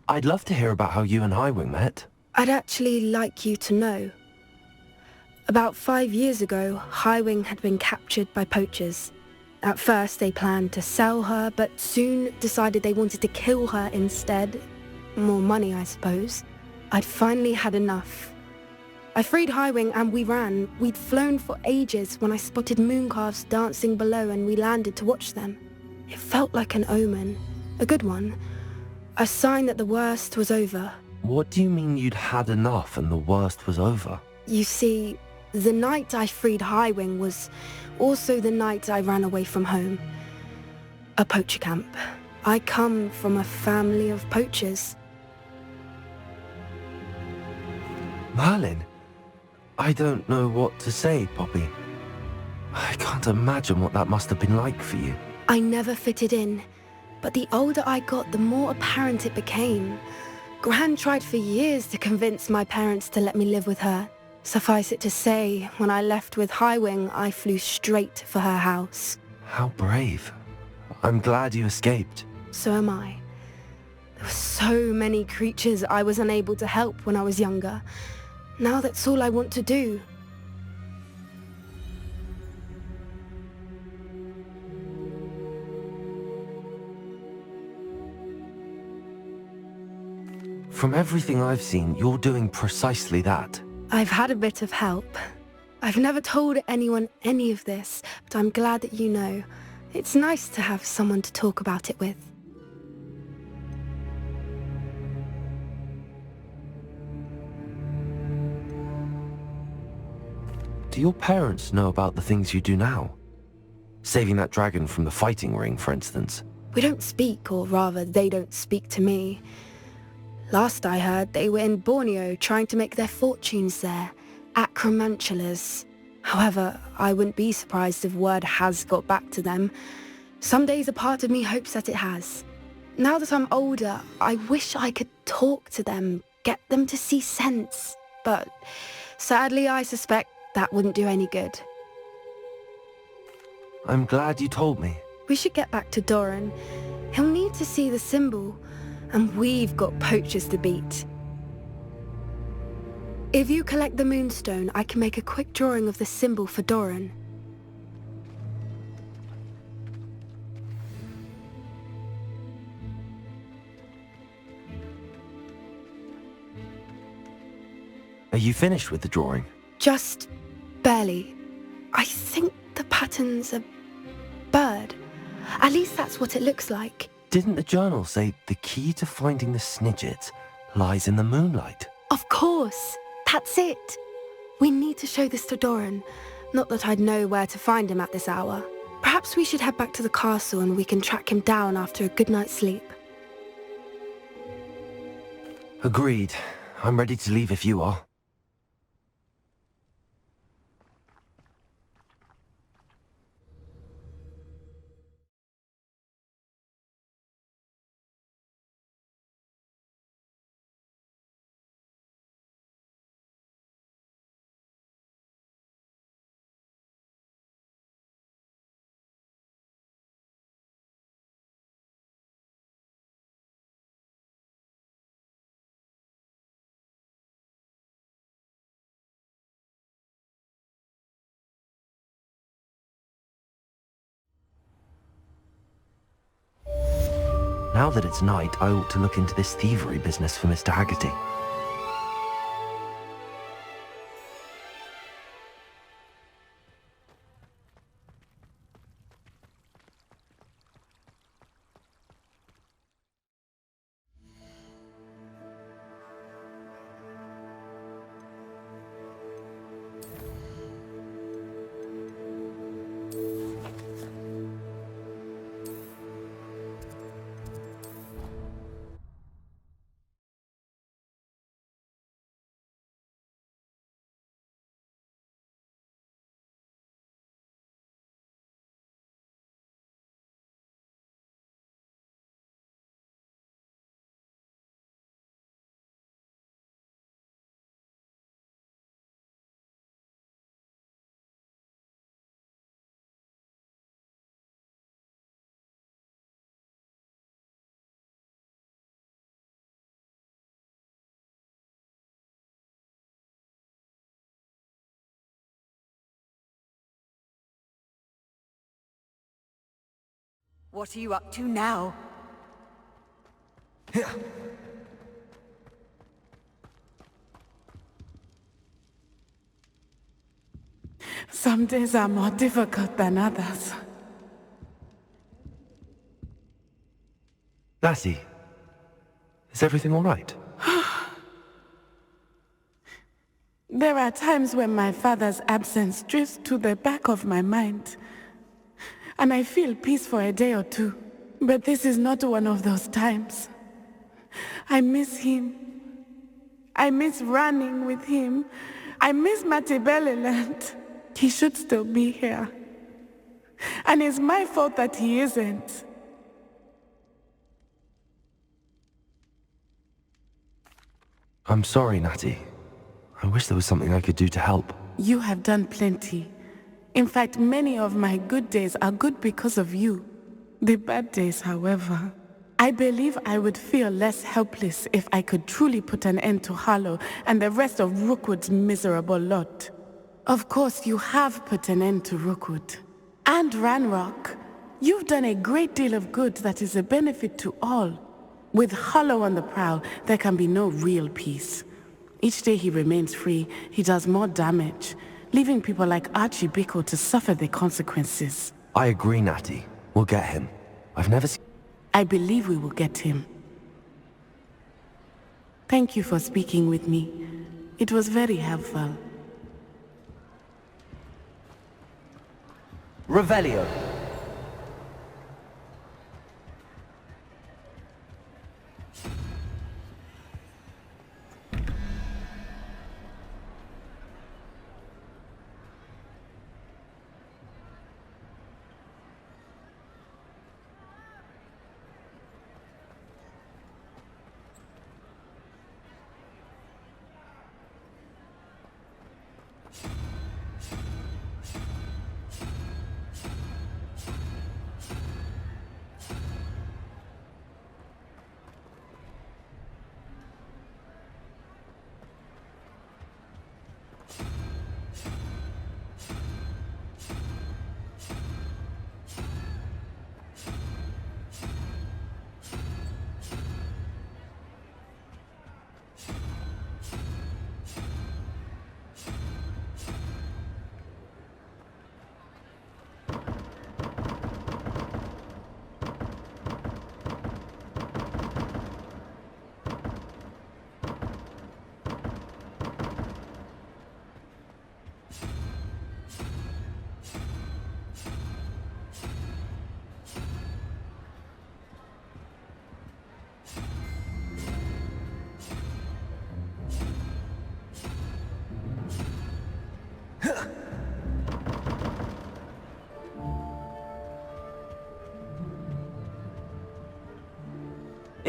I'd love to hear about how you and Highwing met. I'd actually like you to know. About 5 years ago, Highwing had been captured by poachers. At first they planned to sell her, but soon decided they wanted to kill her instead. More money, I suppose. I'd finally had enough. I freed Highwing and we ran. We'd flown for ages when I spotted mooncalves dancing below and we landed to watch them. It felt like an omen. A good one. A sign that the worst was over. What do you mean you'd had enough and the worst was over? You see, the night I freed Highwing was also the night I ran away from home. A poacher camp. I come from a family of poachers. Merlin? I don't know what to say, Poppy. I can't imagine what that must have been like for you. I never fitted in, but the older I got, the more apparent it became. Gran tried for years to convince my parents to let me live with her. Suffice it to say, when I left with Highwing, I flew straight for her house. How brave. I'm glad you escaped. So am I. There were so many creatures I was unable to help when I was younger. Now that's all I want to do. From everything I've seen, you're doing precisely that. I've had a bit of help. I've never told anyone any of this, but I'm glad that you know. It's nice to have someone to talk about it with. Do your parents know about the things you do now? Saving that dragon from the fighting ring, for instance. We don't speak, or rather, they don't speak to me. Last I heard, they were in Borneo trying to make their fortunes there. Acromantulas. However, I wouldn't be surprised if word has got back to them. Some days a part of me hopes that it has. Now that I'm older, I wish I could talk to them, get them to see sense. But sadly, I suspect that wouldn't do any good. I'm glad you told me. We should get back to Doran. He'll need to see the symbol, and we've got poachers to beat. If you collect the Moonstone, I can make a quick drawing of the symbol for Doran. Are you finished with the drawing? Just barely. I think the pattern's a bird. At least that's what it looks like. Didn't the journal say the key to finding the Snidget lies in the moonlight? Of course. That's it. We need to show this to Doran. Not that I'd know where to find him at this hour. Perhaps we should head back to the castle and we can track him down after a good night's sleep. Agreed. I'm ready to leave if you are. Now that it's night, I ought to look into this thievery business for Mr. Haggerty. What are you up to now? Some days are more difficult than others. Lassie, is everything all right? There are times when my father's absence drifts to the back of my mind, and I feel peace for a day or two. But this is not one of those times. I miss him. I miss running with him. I miss Matibeleland. He should still be here. And it's my fault that he isn't. I'm sorry, Natty. I wish there was something I could do to help. You have done plenty. In fact, many of my good days are good because of you. The bad days, however, I believe I would feel less helpless if I could truly put an end to Harlow and the rest of Rookwood's miserable lot. Of course, you have put an end to Rookwood. And Ranrock. You've done a great deal of good that is a benefit to all. With Harlow on the prowl, there can be no real peace. Each day he remains free, he does more damage, leaving people like Archie Bickle to suffer the consequences. I agree, Natty. We'll get him. I've never seen... I believe we will get him. Thank you for speaking with me. It was very helpful. Revelio.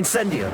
Incendio.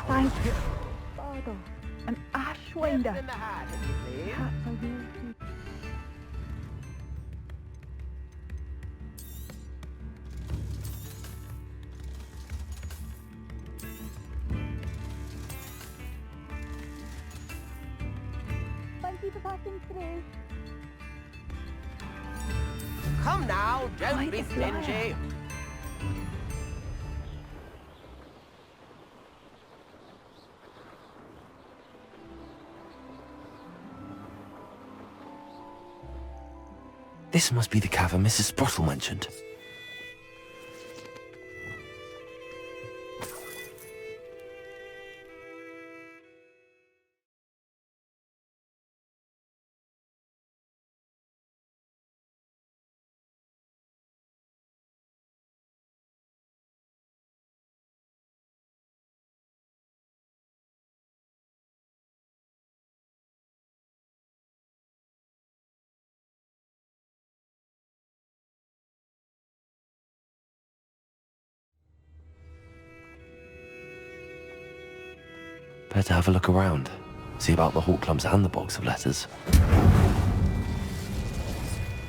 Thank you, Father. An ashwinder. Perhaps I will see. Thank you for passing through. Come now, don't be stingy. This must be the cavern Mrs. Sprottle mentioned. Better have a look around. See about the Hawklumps and the box of letters.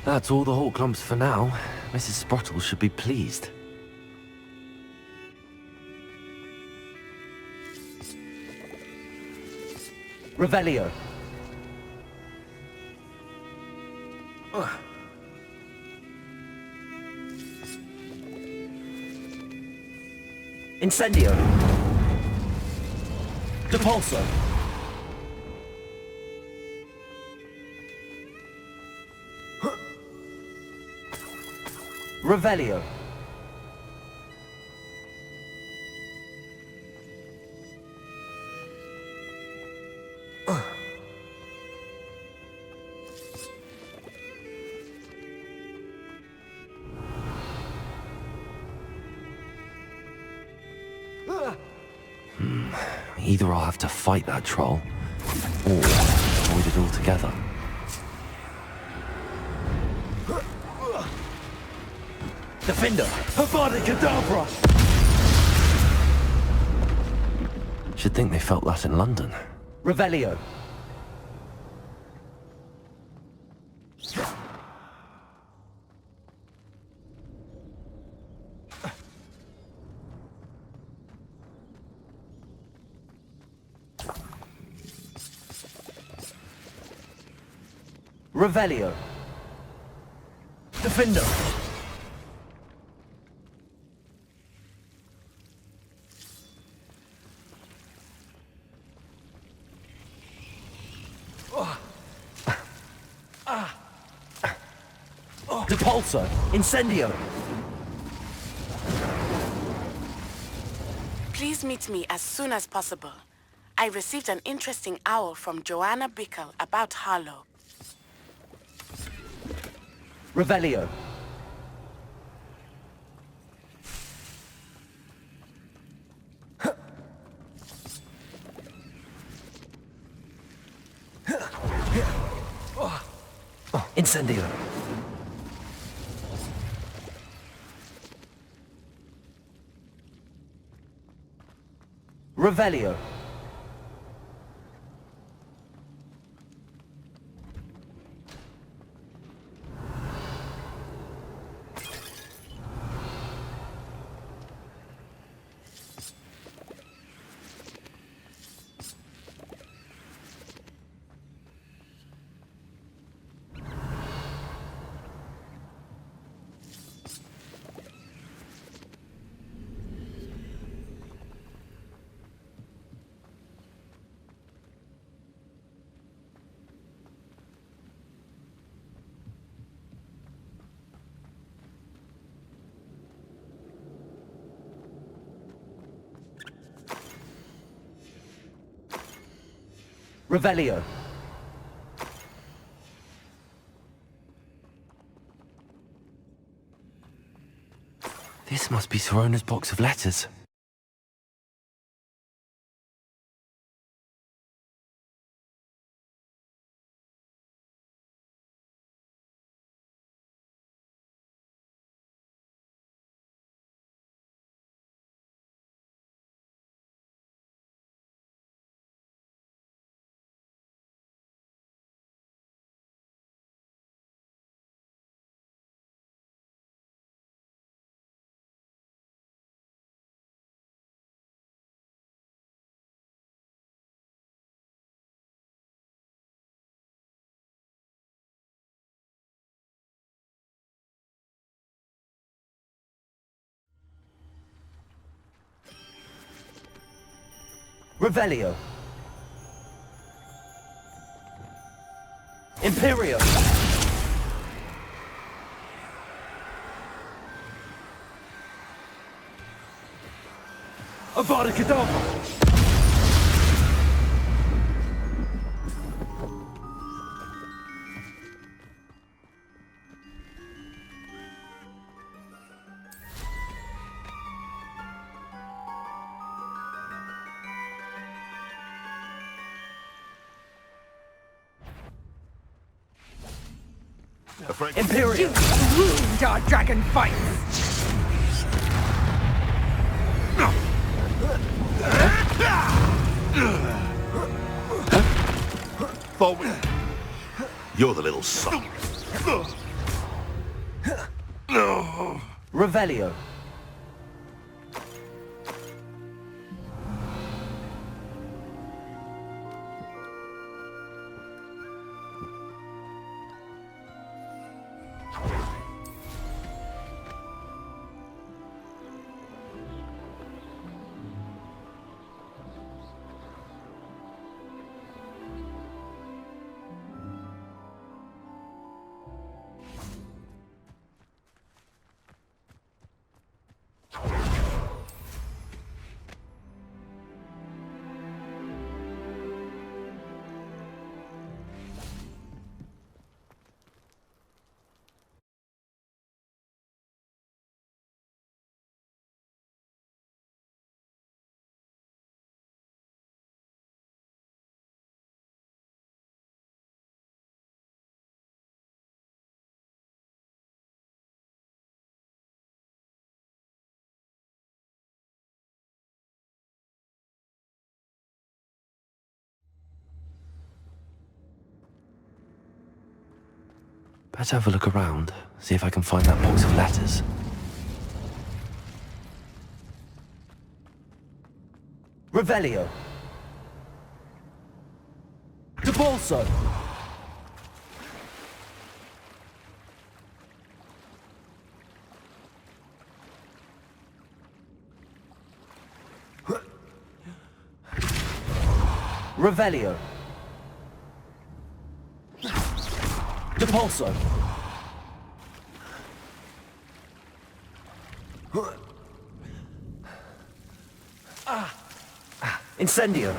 That's all the Hawklumps for now. Mrs. Sprottle should be pleased. Revelio. Incendio. Depulso. Revelio. Either I'll have to fight that troll, or avoid it altogether. Defender. Avada Kedavra. Should think they felt that in London. Revelio. Revelio. Defender. Depulso! Incendio! Please meet me as soon as possible. I received an interesting owl from Joanna Bickle about Harlow. Revelio! Incendio! Revelio! Revelio! This must be Sorona's box of letters. Revelio! Imperio! Avada Kedavra! Imperial! You ruined our dragon fights! Forward! You're the little son. Revelio! Better have a look around, see if I can find that box of letters. Revelio! Depulso! Revelio! Depulso! Incendio!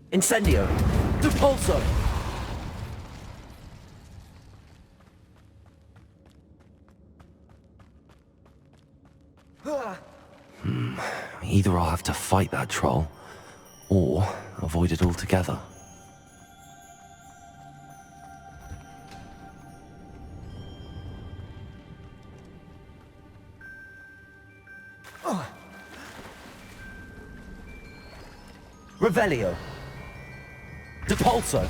Incendio! Depulso! Either I'll have to fight that troll, or avoid it altogether. Revelio! Depulso!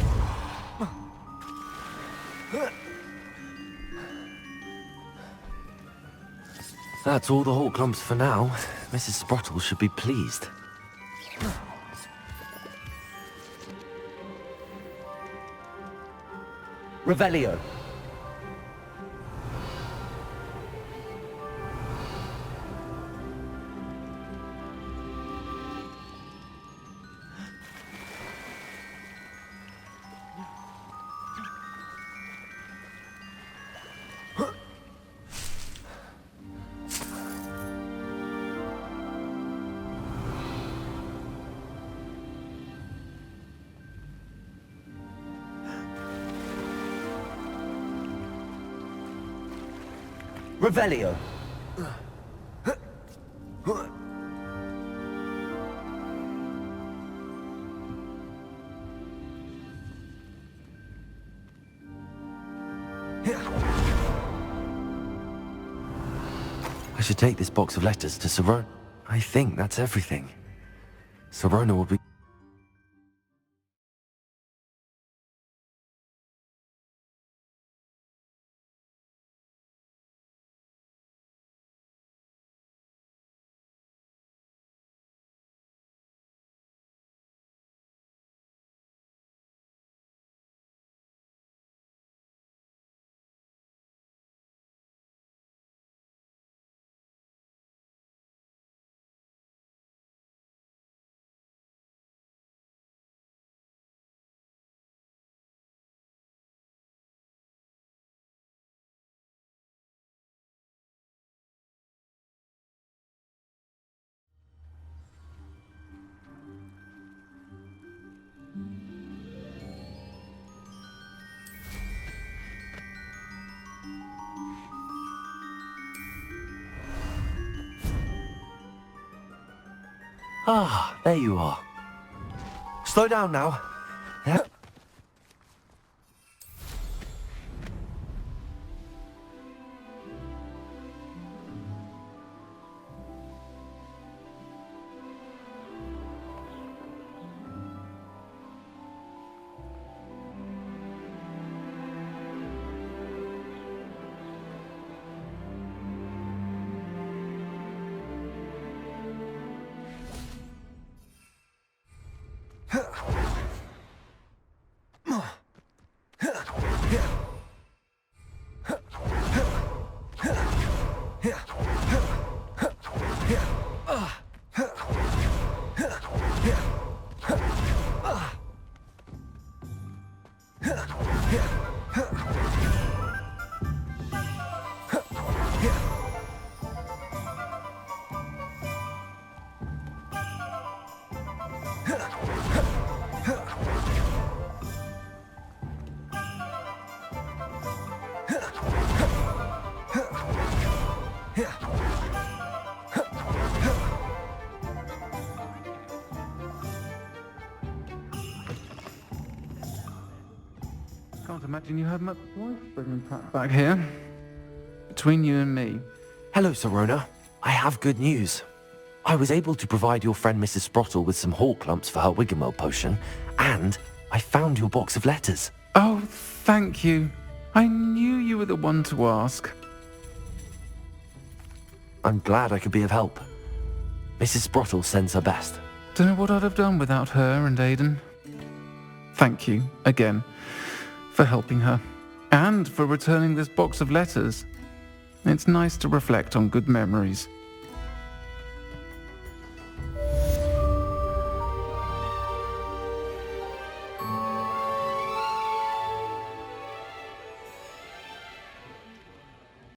That's all the Hawk clumps for now. Mrs. Sprottle should be pleased. Revelio! Revelio! I should take this box of letters to Serona. I think that's everything. Serona will be... Ah, there you are. Slow down now. Yep. Can't imagine you have much voice bringing Pat back here. Between you and me. Hello, Serona. I have good news. I was able to provide your friend Mrs. Sprottle with some Hawk lumps for her Wiggenweld potion, and I found your box of letters. Oh, thank you. I knew you were the one to ask. I'm glad I could be of help. Mrs. Sprottle sends her best. Don't know what I'd have done without her and Aiden. thank you again for helping her and for returning this box of letters. It's nice to reflect on good memories.